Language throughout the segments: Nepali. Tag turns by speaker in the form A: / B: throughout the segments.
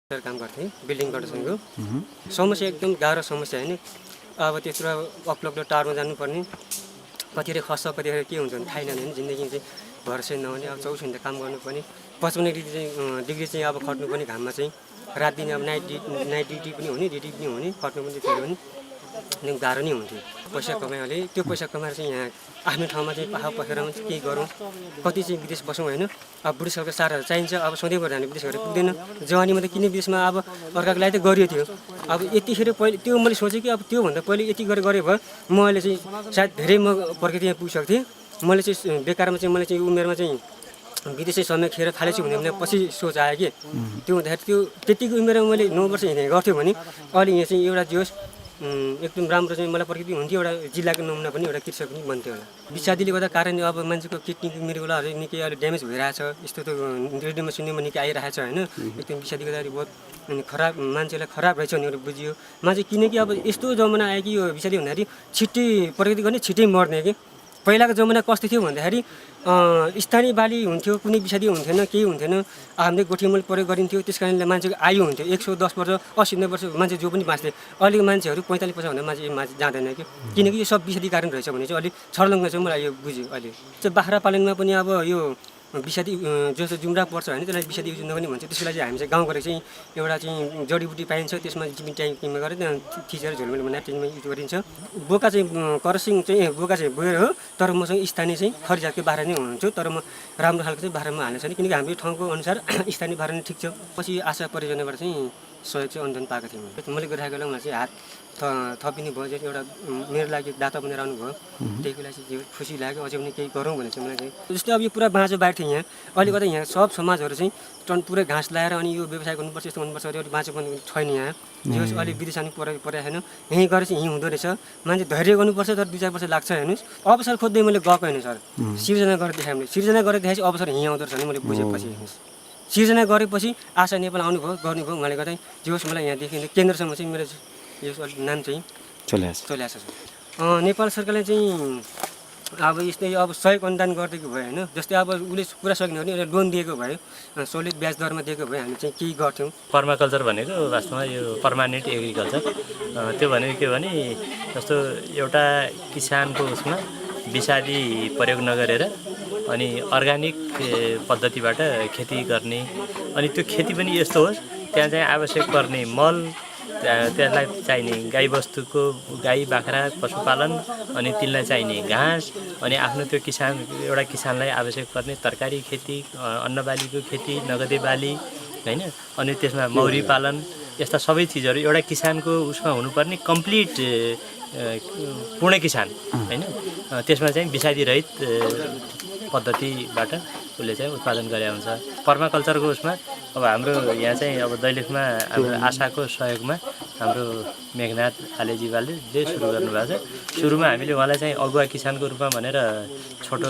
A: काम गर्थेँ बिल्डिङ कन्स्ट्रक्सनको समस्या एकदम गाह्रो समस्या हैन। अब त्यत्रो अग्लो टावरमा जानुपर्ने कतिखेर खस्छ कतिखेर के हुन्छ भने थाहै नहुने जिन्दगी चाहिँ भरोसै नहुने। अब 24 घण्टा काम गर्नुपर्ने 55 डिग्री चाहिँ अब खट्नु पनि घाममा चाहिँ रात दिन अब नाइट ड्युटी पनि हुने ड्युटी पनि हुने खट्नु पनि त्यसले पनि एकदम गाह्रो नै हुन्थ्यो। पैसा कमाइहालेँ त्यो पैसा कमाएर चाहिँ यहाँ आफ्नो ठाउँमा चाहिँ पाखा पखेर केही गरौँ कति चाहिँ विदेश बसौँ हैन। अब बुढेसकालको सारहरू चाहिन्छ अब सधैँभरि जाने विदेश गरेर पुग्दैन जवानीमा त किन विदेशमा अब अर्काको लागि त गरियो थियो। अब यतिखेर पहिले त्यो मैले सोचेँ कि अब त्योभन्दा पहिले यति गरे भए म अहिले चाहिँ सायद धेरै म प्रकृति यहाँ पुगिसक्थेँ थिएँ। मैले चाहिँ बेकारमा चाहिँ मैले चाहिँ उमेरमा चाहिँ विदेशै समय खेर थालेछु भने पछि सोच आयो कि त्यो हुँदाखेरि त्यो त्यतिको उमेरमा मैले 9 वर्ष हिँडेँ गर्थ्यो भने अहिले यहाँ चाहिँ एउटा जोस् एकदम राम्रो चाहिँ मलाई प्रकृति हुन्थ्यो। एउटा जिल्लाको नमुना पनि एउटा कृषक पनि बन्थ्यो होला। विषादीले गर्दा कारण अब मान्छेको किडनीको मृगौलाहरू निकै अहिले ड्यामेज भइरहेछ। यस्तो त रेडियोमा सुन्नेमा निकै आइरहेछ हैन। एकदम विषादी गर्दाखेरि बहुत खराब मान्छेलाई खराब रहेछ भनेर बुझियो मान्छे। किनकि अब यस्तो जमाना आयो कि यो विषादी भन्दाखेरि छिट्टै प्रकृति गर्ने छिट्टै मर्ने कि पहिलाको जमाना कस्तो थियो भन्दाखेरि स्थानीय बाली हुन्थ्यो कुनै विषादी हुन्थेन केही हुन्थेन। हामीले गोठीमूल प्रयोग गरिन्थ्यो त्यस कारणले मान्छेको आयु हुन्थ्यो 110 वर्ष 80-90 वर्ष मान्छे जो पनि बाँच्थे। अहिलेको मान्छेहरू 45 वर्ष भन्दा मान्छे जाँदैन कि किनकि यो सब विषादी कारण रहेछ भने चाहिँ अलिक छर्लङ्ग चाहिँ मलाई यो बुझ्यो। अहिले चाहिँ बाख्रा पालनमा पनि अब यो विषादी जो जुम्रा पर्छ होइन त्यसलाई विषादी युज नगर्ने भन्छ। त्यसको लागि हामी चाहिँ गाउँ गरेर चाहिँ एउटा चाहिँ जडीबुटी पाइन्छ त्यसमा जिमी ट्याङ्कीमा गरेर त्यहाँ थिचेर झोलमेल बनाएर त्यसमा युज गरिन्छ। बोका चाहिँ करसिङ चाहिँ बोका चाहिँ बोएर हो तर मसँग स्थानीय चाहिँ खरी जातको बाख्रा नै हुन्छु तर म राम्रो खालको चाहिँ बाख्रामा हाल्ने छैन किनकि हाम्रो ठाउँको अनुसार स्थानीय बाख्रा नै ठिक छ। पछि आशा परियोजनाबाट चाहिँ सहयोग चाहिँ अनुदान पाएको थिएँ। मैले गरिरहेको बेलामा चाहिँ हात थपिने भयो चाहिँ एउटा मेरो लागि दाता बनेर आउनुभयो त्यही लागि चाहिँ खुसी लाग्यो। अझै पनि केही गरौँ भने चाहिँ मलाई चाहिँ जस्तै अब यो पुरा बाँझो बार थियो यहाँ अहिले गर्दा यहाँ सब समाजहरू चाहिँ पुरै घाँस लगाएर अनि यो व्यवसाय गर्नुपर्छ यस्तो गर्नुपर्छ अरे बाँचो पनि छैन यहाँ जो अहिले विदेश जानु परेको छैन। यहीँ गएर चाहिँ यहीँ हुँदो रहेछ मान्छे धैर्य गर्नुपर्छ तर 2-4 वर्ष लाग्छ हेर्नुहोस्। अवसर खोज्दै मैले गएको होइन सर सिर्जना गरेर देखाएँ मैले सिर्जना गरेर देखाएपछि अवसर यहीँ आउँदो रहेछ भने मैले बुझेपछि हेर्नुहोस्। सिर्जना गरेपछि आशा नेपाल आउनुभयो गर्नुभयो उहाँले गर्दा जे होस् मलाई यहाँदेखि केन्द्रसम्म चाहिँ मेरो यो नाम चाहिँ चलिआएको छ। नेपाल सरकारले चाहिँ अब यस्तै अब सहयोग अनुदान गरिदिएको भयो होइन। जस्तै अब उसले पुरा सहयोग नगर्ने लोन दिएको भयो सोलिड ब्याज दरमा दिएको भए हामी चाहिँ केही गर्थ्यौँ।
B: पर्माकल्चर भनेको वास्तवमा यो पर्मानेन्ट एग्रिकल्चर त्यो भनेको के भने जस्तो एउटा किसानको उसमा विषादी प्रयोग नगरेर अनि अर्ग्यानिक पद्धतिबाट खेती गर्ने अनि त्यो खेती पनि यस्तो होस् त्यहाँ चाहिँ आवश्यक पर्ने मल त्यसलाई चाहिने गाईबस्तुको गाई बाख्रा पशुपालन अनि तिनलाई चाहिने घाँस अनि आफ्नो त्यो एउटा किसानलाई आवश्यक पर्ने तरकारी खेती अन्नबालीको खेती नगदे बाली हैन अनि त्यसमा मौरी पालन यस्ता सबै चिजहरू एउटा किसानको उसमा हुनुपर्ने कम्प्लिट पूर्ण किसान हैन। त्यसमा चाहिँ विषादी रहित पद्धतिबाट उसले चाहिँ उत्पादन गरे हुन्छ। पर्माकल्चरको उसमा अब हाम्रो यहाँ चाहिँ अब दैलेखमा हाम्रो आशाको सहयोगमा हाम्रो मेघनाथ आलेजीवाले सुरु गर्नुभएको छ। सुरुमा हामीले उहाँलाई चाहिँ अगुवा किसानको रूपमा भनेर छोटो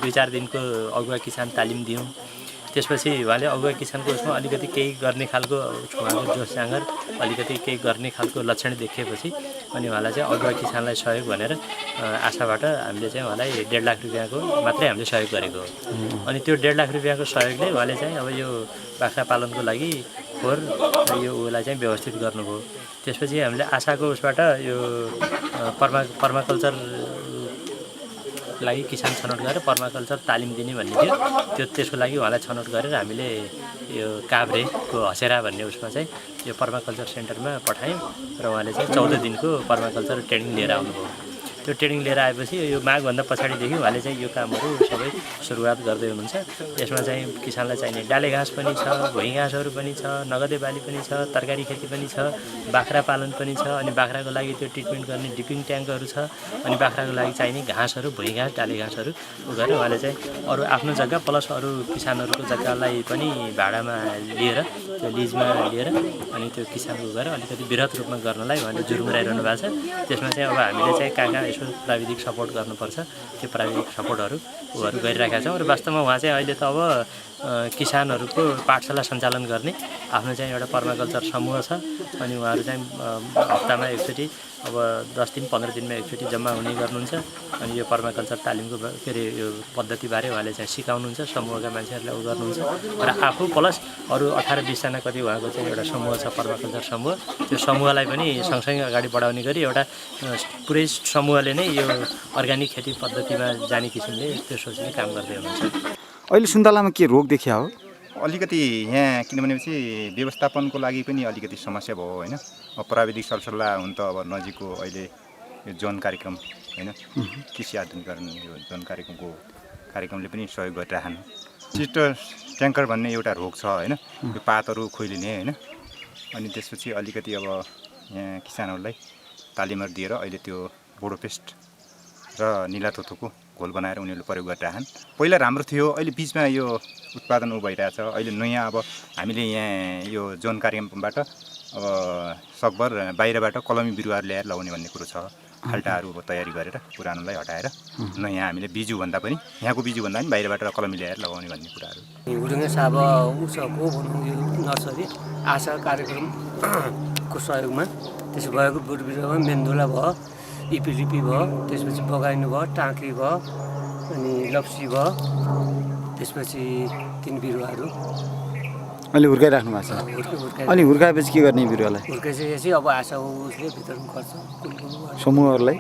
B: 2-4 दिनको अगुवा किसान तालिम दियौँ। त्यसपछि उहाँले अगुवा किसानको उसमा अलिकति केही गर्ने खालको उहाँको जोस जाँगर अलिकति केही गर्ने खालको लक्षण देखिएपछि अनि उहाँलाई चाहिँ अगुवा किसानलाई सहयोग भनेर आशाबाट हामीले चाहिँ उहाँलाई 1.5 लाख रुपियाँको मात्रै हामीले सहयोग गरेको हो। अनि त्यो 1.5 लाख रुपियाँको सहयोगले उहाँले चाहिँ अब यो बाख्रा पालनको लागि फोहोर यो उसलाई चाहिँ व्यवस्थित गर्नुभयो। त्यसपछि हामीले आशाको उसबाट यो पर्माकल्चर लागि किसान छनौट गरेर पर्माकल्चर तालिम दिने भन्ने थियो त्यसको लागि उहाँलाई छनौट गरेर हामीले यो काभ्रेको हसेरा भन्ने उसमा चाहिँ यो पर्माकल्चर सेन्टरमा पठायौँ र उहाँले चाहिँ 14 दिनको पर्माकल्चर ट्रेनिङ लिएर आउनुभयो। त्यो ट्रेनिङ लिएर आएपछि यो माघभन्दा पछाडिदेखि उहाँले चाहिँ यो कामहरू सबै सुरुवात गर्दै हुनुहुन्छ। यसमा चाहिँ किसानलाई चाहिने डाले घाँस पनि छ भुइँ घाँसहरू पनि छ नगदे बाली पनि छ तरकारी खेती पनि छ बाख्रा पालन पनि छ अनि बाख्राको लागि त्यो ट्रिटमेन्ट गर्ने डिपिङ ट्याङ्कहरू छ अनि बाख्राको लागि चाहिने घाँसहरू भुइँ घाँस डाले घाँसहरू गरेर उहाँले चाहिँ अरू आफ्नो जग्गा प्लस अरू किसानहरूको जग्गालाई पनि भाडामा लिएर त्यो लिजमा लिएर अनि त्यो किसानको गरेर अलिकति वृहत रूपमा गर्नलाई उहाँले जुरुमुराइरहनु भएको छ। त्यसमा चाहिँ अब हामीले चाहिँ कहाँ यसो प्राविधिक सपोर्ट गर्नुपर्छ त्यो प्राविधिक सपोर्टहरू गरिराखेका छौँ र वास्तवमा उहाँ चाहिँ अहिले त अब किसानहरूको पाठशाला सञ्चालन गर्ने आफ्नो चाहिँ एउटा पर्माकल्चर समूह छ अनि उहाँहरू चाहिँ हप्तामा एकचोटि अब 10 दिन 15 दिनमा एकचोटि जम्मा हुने गर्नुहुन्छ अनि यो पर्माकल्चर तालिमको के अरे यो पद्धतिबारे उहाँले चाहिँ सिकाउनुहुन्छ समूहका मान्छेहरूलाई उ गर्नुहुन्छ र आफू प्लस अरू 18-20 जना कति उहाँको चाहिँ एउटा समूह छ पर्माकल्चर समूह त्यो समूहलाई पनि सँगसँगै अगाडि बढाउने गरी एउटा पुरै समूहले नै यो अर्ग्यानिक खेती पद्धतिमा जाने किसिमले त्यो सोच्ने काम गर्दै हुनुहुन्छ।
C: अहिले सुन्तलामा के रोग देखिया हो?
D: अलिकति यहाँ किनभनेपछि व्यवस्थापनको लागि पनि अलिकति समस्या भयो होइन। अब प्राविधिक सरसल्लाह हुन त अब नजिकको अहिले यो जोन कार्यक्रम होइन कृषि आधुनिकीकरण यो जोन कार्यक्रमले पनि सहयोग गरिराख्नु। चिस्टर ट्याङ्कर भन्ने एउटा रोग छ होइन, यो पातहरू खोइलिने होइन। अनि त्यसपछि अलिकति अब यहाँ किसानहरूलाई तालिमहरू दिएर अहिले त्यो बोडोपेस्ट र निलाथोथोको घोल बनाएर उनीहरूले प्रयोग गरिराखन्। पहिला राम्रो थियो, अहिले बिचमा यो उत्पादन भइरहेछ। अहिले नयाँ अब हामीले यहाँ यो जोन कार्यक्रमबाट अब सकभर बाहिरबाट कलमी बिरुवाहरू ल्याएर लगाउने भन्ने कुरो छ। खाल्टाहरू अब तयारी गरेर पुरानोलाई हटाएर नयाँ हामीले बिजुभन्दा पनि यहाँको बिजुभन्दा पनि बाहिरबाट कलमी ल्याएर लगाउने भन्ने कुराहरू।
E: हुडुङ्गे साब उसको भनौँ यो नर्सरी आशा कार्यक्रमको सहयोगमा त्यसो भएको बोट बिरुवामा मेन्दुला भयो, इपिलिपी भयो, त्यसपछि बगाइनु भयो, टाँक्री भयो, अनि लप्सी भयो, त्यसपछि 3 बिरुवाहरू
C: अहिले हुर्काइराख्नु भएको छ। अनि हुर्काएपछि के गर्ने बिरुवालाई?
E: हुर्काइसकेपछि अब आशा उसले वितरण गर्छ
C: समूहहरूलाई।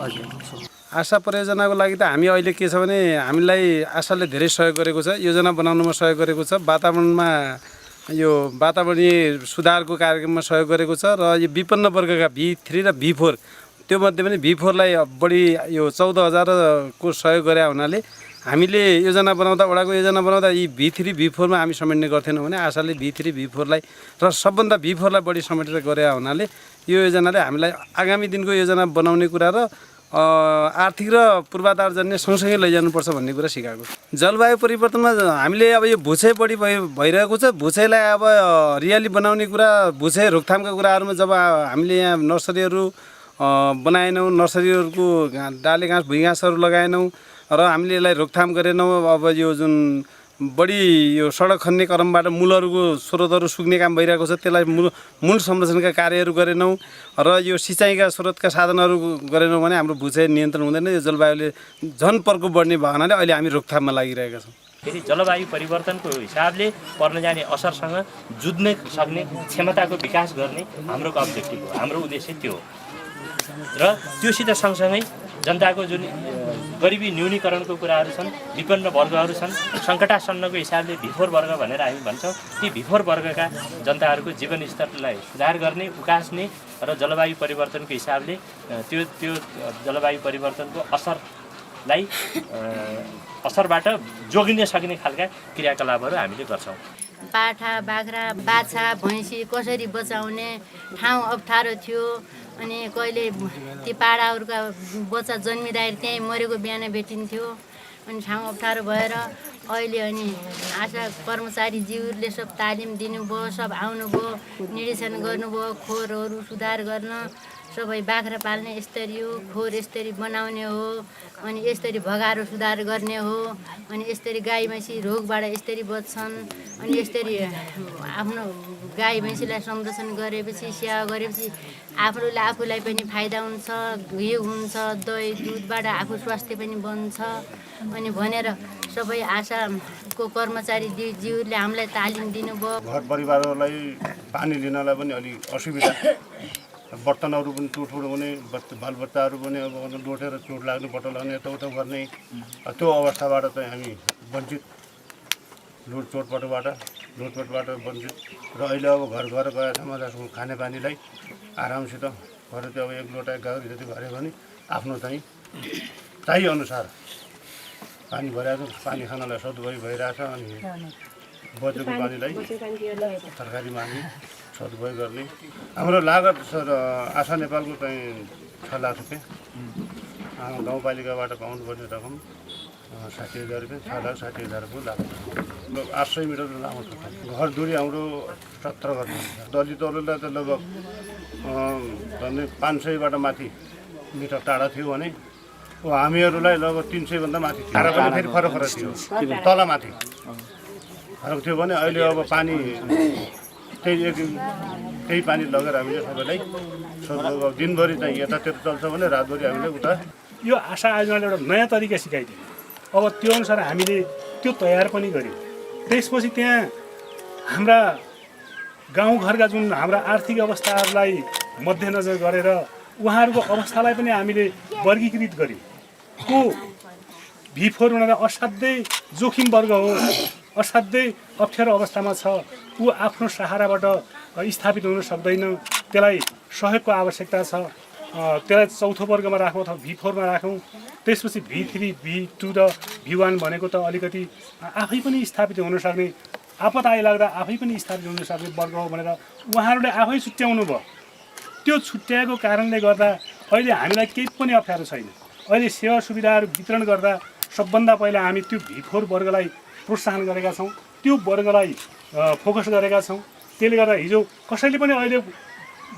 F: आशा परियोजनाको लागि त हामी अहिले के छ भने हामीलाई आशाले धेरै सहयोग गरेको छ, योजना बनाउनुमा सहयोग गरेको छ, वातावरणमा यो वातावरणीय सुधारको कार्यक्रममा सहयोग गरेको छ र यो विपन्न वर्गका B3 र B4 त्यो मध्ये पनि B4लाई बढी यो 14,000 को सहयोग गरे हुनाले हामीले योजना बनाउँदा वडाको योजना बनाउँदा यी B3 B4मा हामी समेट्ने गर्थेनौँ भने आशाले B3 B4लाई र सबभन्दा B4लाई बढी समेटेर गरे हुनाले यो योजनाले हामीलाई आगामी दिनको योजना बनाउने कुरा र आर्थिक र पूर्वाधारजन्य सँगसँगै लैजानुपर्छ भन्ने कुरा सिकाएको। जलवायु परिवर्तनमा हामीले अब यो भुसै बढी भइरहेको छ। भुसैलाई अब रियाली बनाउने कुरा, भुसै रोकथामका कुराहरूमा जब हामीले यहाँ नर्सरीहरू बनाएनौँ, नर्सरीहरूको डाले घाँस भुइँ घाँसहरू लगाएनौँ र हामीले यसलाई रोकथाम गरेनौँ। अब यो जुन बढी यो सडक खन्ने क्रमबाट मूलहरूको स्रोतहरू सुक्ने काम भइरहेको छ, त्यसलाई मूल संरक्षणका कार्यहरू गरेनौँ र यो सिँचाइका स्रोतका साधनहरू गरेनौँ भने हाम्रो भुसै नियन्त्रण हुँदैन। यो जलवायुले झन् प्रकोप बढ्ने भएनाले अहिले हामी रोकथाममा लागिरहेका छौँ।
B: फेरि जलवायु परिवर्तनको हिसाबले पर्न जाने असरसँग जुझ्न सक्ने क्षमताको विकास गर्ने हाम्रो अब्जेक्टिभ हो, हाम्रो उद्देश्य त्यो हो। र त्योसित सँगसँगै जनताको जुन गरिबी न्यूनीकरणको कुराहरू छन्, विपन्न वर्गहरू छन्, सङ्कटासन्नको हिसाबले B4 वर्ग भनेर हामी भन्छौँ, ती B4 वर्गका जनताहरूको जीवनस्तरलाई सुधार गर्ने, उकास्ने र जलवायु परिवर्तनको हिसाबले त्यो जलवायु परिवर्तनको असरबाट जोगिन सक्ने खालका क्रियाकलापहरू हामीले गर्छौँ।
G: पाठा, बाख्रा, बाछा, भैँसी कसरी बचाउने ठाउँ अप्ठ्यारो थियो। अनि कहिले ती पाडाहरूका बच्चा जन्मिँदाखेरि त्यहीँ मरेको बिहान भेटिन्थ्यो। अनि ठाउँ अप्ठ्यारो भएर अहिले अनि आशा कर्मचारीज्यूहरूले सब तालिम दिनुभयो, सब आउनुभयो, निरीक्षण गर्नुभयो, खोरहरू सुधार गर्न, सबै बाख्रा पाल्ने यसरी हो, खोर यसरी बनाउने हो, अनि यसरी भगारो सुधार गर्ने हो, अनि यसरी गाई भैँसी रोगबाट यसरी बच्छन्, अनि यसरी आफ्नो गाई भैँसीलाई संरक्षण गरेपछि सेवा गरेपछि आफूलाई पनि फाइदा हुन्छ, घिउ हुन्छ, दही दुधबाट आफू स्वास्थ्य पनि बन्छ अनि भनेर सबै आशाको कर्मचारी ज्यूहरूले हामीलाई तालिम दिनुभयो।
H: घर परिवारहरूलाई पानी लिनलाई पनि अलिक असुविधा, बर्तनहरू पनि ठुल्ठुलो हुने, बालबच्चाहरू पनि अब डोटेर चोट लाग्ने, बट्टा लाग्ने, यताउता गर्ने, त्यो अवस्थाबाट चाहिँ हामी वञ्चित, लुटचोटबाट वञ्चित र अहिले अब घर घर गएर समाजको खानेपानीलाई आरामसित घर चाहिँ अब 1 लोटा गाउँ जति भर्यो भने आफ्नो चाहिँ चाहिएअनुसार पानी भराएको, पानी खानलाई सदुपयोग भइरहेछ। अनि बचेको पानीलाई तरकारीमा हामी सदुपयोग गर्ने। हाम्रो लागत सर आशा नेपालको चाहिँ 6 लाख रुपियाँ, गाउँपालिकाबाट पाउनुपर्ने रकम 60,000 रुपियाँ, 6,60,000 लागत। 800 मिटर लामो छ। घर दूरी हाम्रो 17 घर दलितहरूलाई त लगभग 500बाट माथि मिटर टाढा थियो भने हामीहरूलाई लगभग 300 भन्दा माथि टाढा पनि फेरि फरक थियो, तलमाथि फरक थियो भने अहिले अब पानी त्यही पानी लगेर हामीले सबैलाई अब दिनभरि चाहिँ यतातिर चल्छ भने रातभरि हामीले उता
I: यो आशा आयोजनाले एउटा नयाँ तरिका सिकाइदियो। अब त्यो अनुसार हामीले त्यो तयार पनि गऱ्यौँ। त्यसपछि त्यहाँ हाम्रा गाउँघरका जुन हाम्रा आर्थिक अवस्थाहरूलाई मध्यनजर गरेर उहाँहरूको अवस्थालाई पनि हामीले वर्गीकृत गर्यौँ। को V4 भनेर असाध्यै जोखिम वर्ग हो, असाध्यै अप्ठ्यारो अवस्थामा छ, ऊ आफ्नो सहाराबाट स्थापित हुन सक्दैन, त्यसलाई सहयोगको आवश्यकता छ। त्यसलाई चौथो वर्गमा राखौँ अथवा V4 मा राखौँ। त्यसपछि V3, V2 र V1 भनेको त अलिकति आफै पनि स्थापित हुन सक्ने, आपत आइलाग्दा आफै पनि स्थापित हुन सक्ने वर्ग हो भनेर उहाँहरूले आफै छुट्याउनु भयो। त्यो छुट्याएको कारणले गर्दा अहिले हामीलाई केही पनि अप्ठ्यारो छैन। अहिले सेवा सुविधाहरू वितरण गर्दा सबभन्दा पहिला हामी त्यो V4 वर्गलाई प्रोत्साहन गरेका छौँ, त्यो वर्गलाई फोकस गरेका छौँ। त्यसले गर्दा हिजो कसैले पनि अहिले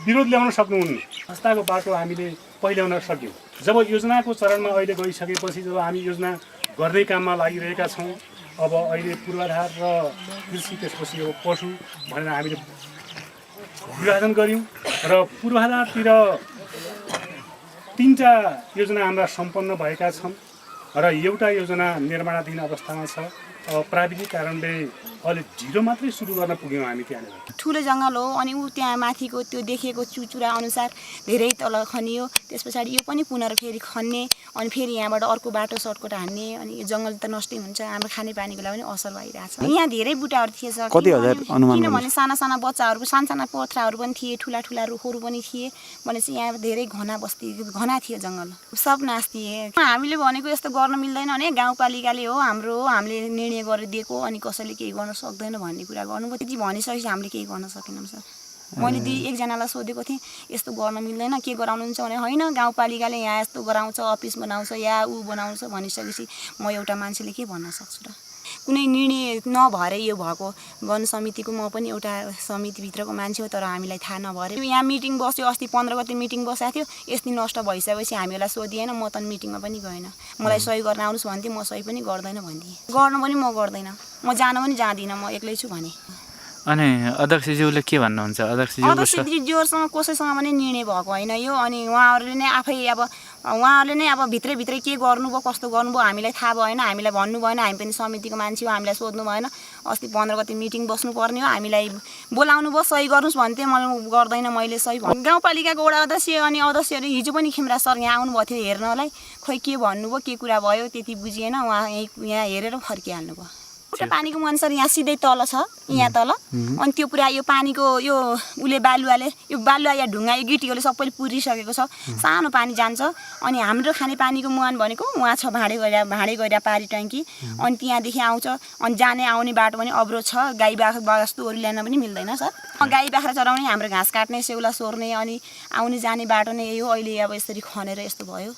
I: विरोध ल्याउन सक्नुहुन्न। संस्थाको बाटो हामीले पहिल्याउन सक्यौँ। जब योजनाको चरणमा अहिले गइसकेपछि जब हामी योजना गर्ने काममा लागिरहेका छौँ, अब अहिले पूर्वाधार र कृषि त्यसपछि अब पशु भनेर हामीले विभाजन गऱ्यौँ र पूर्वाधारतिर 3टा योजना हाम्रा सम्पन्न भएका छन् र एउटा योजना निर्माणाधीन अवस्थामा छ। प्राविधिक कारणले अहिले 0 मात्रै सुरु गर्न पुग्यौँ हामी त्यहाँनिर।
J: ठुलो जङ्गल हो अनि ऊ त्यहाँ माथिको त्यो देखेको चुचुरा अनुसार धेरै तल खनियो। त्यस पछाडि यो पनि पुनः फेरि खन्ने अनि फेरि यहाँबाट अर्को बाटो सर्टकट हान्ने अनि यो जङ्गल त नष्टै हुन्छ। हाम्रो खानेपानीको लागि पनि असर भइरहेछ। यहाँ धेरै बुटाहरू थिए सर,
C: कति हजार अनुमान
J: किनभने साना साना बच्चाहरूको साना पोथ्राहरू पनि थिए, ठुला ठुला रुखहरू पनि थिए। भनेपछि यहाँ धेरै घना बस्ती घना थियो जङ्गल, सब नास्थिए। हामीले भनेको यस्तो गर्न मिल्दैन भने गाउँपालिकाले हो हाम्रो हो, हामीले निर्णय गरेर दिएको अनि कसैले केही गर्न सक्दैन भन्ने कुरा गर्नुभयो। त्यति भनिसकेपछि हामीले केही गर्न सकेनौँ सर। मैले एकजनालाई सोधेको थिएँ यस्तो गर्न मिल्दैन के गराउनुहुन्छ भने होइन गाउँपालिकाले यहाँ यस्तो गराउँछ, अफिस बनाउँछ या ऊ बनाउँछ भनिसकेपछि म एउटा मान्छेले के भन्न सक्छु र। कुनै निर्णय नभएर यो भएको वन समितिको म पनि एउटा समितिभित्रको मान्छे हो, तर हामीलाई थाहा नभएर यहाँ मिटिङ बस्यो। अस्ति 15 गते मिटिङ बसेको थियो, यस्तै नष्ट भइसकेपछि हामीलाई सोधिएन, म त मिटिङमा पनि गएन। मलाई सही गर्न आउनुहोस् भन्थेँ, म सही पनि गर्दैन भनिदिएँ। गर्न पनि म गर्दैन, म जान पनि जाँदिनँ, म एक्लै छु भने।
K: अनि अध्यक्षज्यूले के भन्नुहुन्छ?
J: अध्यक्षज्यूसँग कसैसँग पनि निर्णय भएको होइन यो। अनि उहाँहरूले नै आफै उहाँहरूले नै भित्रै के गर्नुभयो कस्तो गर्नुभयो हामीलाई थाहा भएन, हामीलाई भन्नु भएन। हामी पनि समितिको मान्छे हो, हामीलाई सोध्नु भएन। अस्ति 15 गते मिटिङ बस्नुपर्ने हो, हामीलाई बोलाउनु भयो सही गर्नुहोस् भन्थेँ, म गर्दैन मैले सही भन्नु। गाउँपालिकाको वडा अध्यक्ष अनि अध्यक्षहरू हिजो पनि खेमरा सर यहाँ आउनुभएको थियो हेर्नलाई, खोइ के भन्नुभयो के कुरा भयो त्यति बुझिएन। उहाँ यहाँ हेरेर फर्किहाल्नु भयो। एउटा पानीको मुहान सर यहाँ सिधै तल छ, यहाँ तल। अनि त्यो पुरा यो पानीको यो उसले बालुवाले यो बालुवा या ढुङ्गा यो गिटीहरूले सबैले पुरिसकेको छ, सानो पानी जान्छ। अनि हाम्रो खाने पानीको मुहान भनेको उहाँ छ भाँडे गइरा पारी ट्याङ्की। अनि त्यहाँदेखि आउँछ अनि जाने आउने बाटो पनि अवरोध छ, गाई बाख्रा वस्तुहरू ल्याउन पनि मिल्दैन सर। गाई बाख्रा चराउने, हाम्रो घाँस काट्ने, सेउला सोर्ने अनि आउने जाने बाटो नै यही हो। अहिले अब यसरी खनेर यस्तो भयो,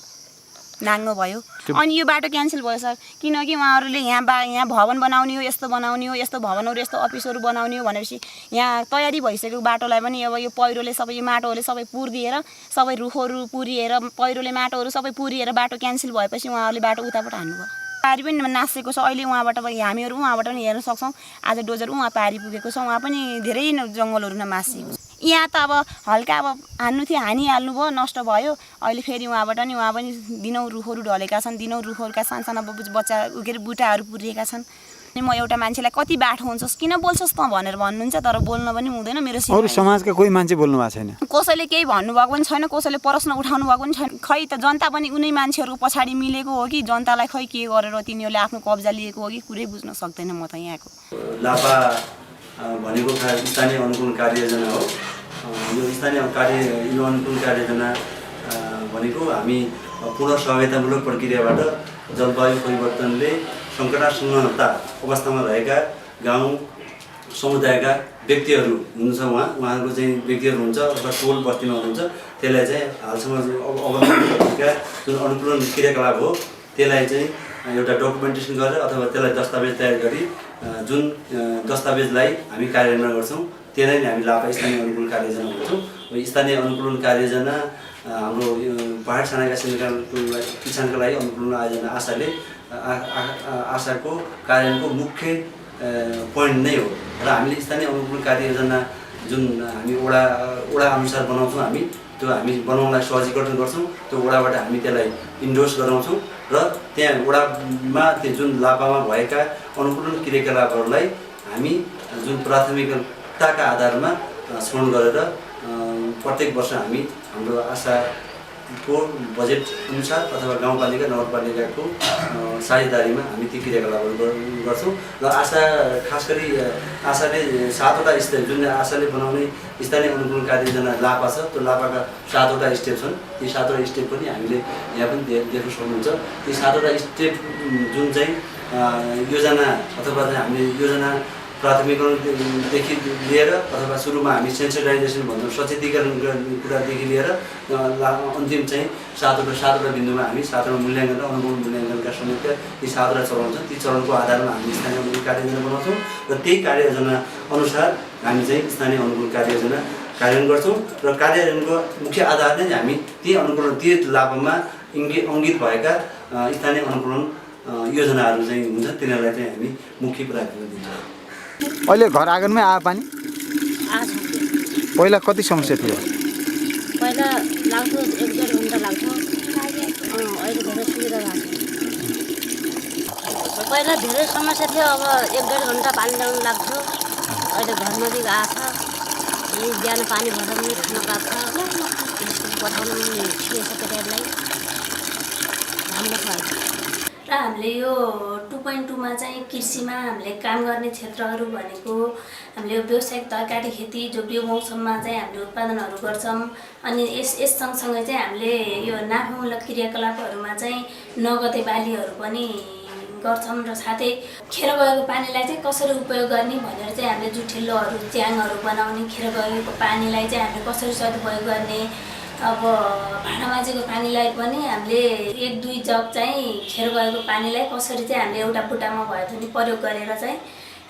J: नाङ्गो भयो। अनि यो बाटो क्यान्सल भयो सर, किनकि उहाँहरूले यहाँ भवन बनाउने हो, यस्तो बनाउने हो, यस्तो भवनहरू यस्तो अफिसहरू बनाउने हो भनेपछि यहाँ तयारी भइसकेको बाटोलाई पनि अब यो पहिरोले सबै यो माटोहरूले सबै पुरिदिएर सबै रुखहरू पुरिएर पहिरोले माटोहरू सबै पुरिएर बाटो क्यान्सल भएपछि उहाँहरूले बाटो उताबाट हान्नुभयो। पारी पनि नासेको छ अहिले, उहाँबाट हामीहरू उहाँबाट पनि हेर्न सक्छौँ। आज डोजर उहाँ पारी पुगेको छ, उहाँ पनि धेरै जङ्गलहरू नमासिएको छ। यहाँ त अब हल्का हान्नु थियो हानिहाल्नु भयो, नष्ट भयो। अहिले फेरि उहाँ पनि दिनौँ रुखहरू ढलेका छन्, दिनौँ रुखहरूका साना बच्चा बुटाहरू पुरिएका छन्। अनि म एउटा मान्छेलाई कति बाठो हुन्छस् किन बोल्छस् त भनेर भन्नुहुन्छ, तर बोल्न पनि हुँदैन। मेरो
C: अरू समाजका कोही मान्छे बोल्नु भएको छैन,
J: कसैले केही भन्नुभएको पनि छैन, कसैले प्रश्न उठाउनु भएको पनि छैन। खै त जनता पनि उनै मान्छेहरूको पछाडि मिलेको हो कि जनतालाई खै के गरेर तिनीहरूले आफ्नो कब्जा लिएको हो कि कुरै बुझ्न सक्दैन म त यहाँको।
L: लापा भनेको स्थानीय अनुकूल कार्ययोजना हो। यो स्थानीय यो अनुकूल कार्ययोजना भनेको हामी पूर्ण सहभागितामूलक प्रक्रियाबाट जलवायु परिवर्तनले सङ्कटासन्नता अवस्थामा रहेका गाउँ समुदायका व्यक्तिहरू हुनुहुन्छ, उहाँहरूको चाहिँ व्यक्तिहरू हुन्छ अथवा टोल बस्तीमा हुनुहुन्छ, त्यसलाई चाहिँ हालसम्म अवलम्बनका जुन अनुकूलन क्रियाकलाप हो त्यसलाई चाहिँ एउटा डकुमेन्टेसन गरेर अथवा त्यसलाई दस्तावेज तयार गरी जुन दस्तावेजलाई हामी कार्यान्वयन गर्छौँ त्यसलाई हामी लापा स्थानीय अनुकूलन कार्ययोजना भन्छौँ। स्थानीय अनुकूलन कार्ययोजना हाम्रो पहाड छानाका किसानका लागि अनुकूलन आयोजना आशाको कार्यान्वयनको मुख्य पोइन्ट नै हो र हामीले स्थानीय अनुकूलन कार्ययोजना जुन हामी वडा अनुसार बनाउँछौँ हामी त्यो हामी बनाउनलाई सहजीकरण गर्छौँ। त्यो वडाबाट हामी त्यसलाई इन्डोर्स गराउँछौँ र त्यहाँ वडामा त्यो जुन लाभामा भएका अनुकूलन क्रियाकलापहरूलाई हामी जुन प्राथमिकताका आधारमा छनौट गरेर प्रत्येक वर्ष हामी हाम्रो आशाको बजेट अनुसार अथवा गाउँपालिका नगरपालिकाको साझेदारीमा हामी ती क्रियाकलापहरू गर्छौँ। र आशा खास गरी आशाले 7वटा स्टेप जुन आशाले बनाउने स्थानीय अनुकूलन कार्ययोजना लापा छ त्यो लापाका 7वटा स्टेप छन्। ती 7वटा स्टेप पनि हामीले यहाँ पनि देख्न सक्नुहुन्छ। ती 7वटा स्टेप जुन चाहिँ योजना अथवा हामीले योजना प्राथमिकरणदेखि लिएर अथवा सुरुमा हामी सेन्सिटाइजेसन भन्छौँ सचेतीकरण गर्ने कुरादेखि लिएर अन्तिम चाहिँ 7वटा बिन्दुमा हामी 7वटा मूल्याङ्कन र अनुकूलन मूल्याङ्कनका समेत ती 7वटा चरण छन्। ती चरणको आधारमा हामी स्थानीय अनुकूलन कार्ययोजना बनाउँछौँ र त्यही कार्ययोजना अनुसार हामी चाहिँ स्थानीय अनुकूलन कार्ययोजना कार्यान्वयन गर्छौँ र कार्यान्वयनको मुख्य आधार नै हामी ती अनुकूलन ती लाभमा अङ्कित भएका स्थानीय अनुकूलन योजनाहरू चाहिँ हुन्छ तिनीहरूलाई चाहिँ हामी मुख्य प्राथमिकता दिन्छौँ।
C: अहिले घर आँगनमै आयो पानी? पहिला कति समस्या थियो?
M: पहिला लाग्थ्यो 1-1.5 घन्टा लाग्थ्यो। अहिले धेरै सुविधा भएको छ। पहिला धेरै समस्या थियो, अब 1-1.5 घन्टा पानी ल्याउनु लाग्थ्यो। अहिले घर नजिक आएको छ। बिहान पानी भरेर पनि खान पाएको छ। स्कुल पठाउनु पनि छिरेछ केटाहरूलाई। राम्रो छ।
N: र हामीले यो 2.2मा चाहिँ कृषिमा हामीले काम गर्ने क्षेत्रहरू भनेको हामीले व्यावसायिक तरकारी खेती जो बिउ मौसममा चाहिँ हामीले उत्पादनहरू गर्छौँ। अनि यस सँगसँगै चाहिँ हामीले यो नाफामूलक क्रियाकलापहरूमा चाहिँ नगदे बालीहरू पनि गर्छौँ र साथै खेर गएको पानीलाई चाहिँ कसरी उपयोग गर्ने भनेर चाहिँ हामीले जुठेल्लोहरू च्याङहरू बनाउने, खेर गएको पानीलाई चाहिँ हामीले कसरी सदुपयोग गर्ने, अब भाँडामाझीको पानीलाई पनि हामीले 1-2 जग चाहिँ खेर गएको पानीलाई कसरी चाहिँ हामीले एउटा बुट्टामा भए पनि प्रयोग गरेर चाहिँ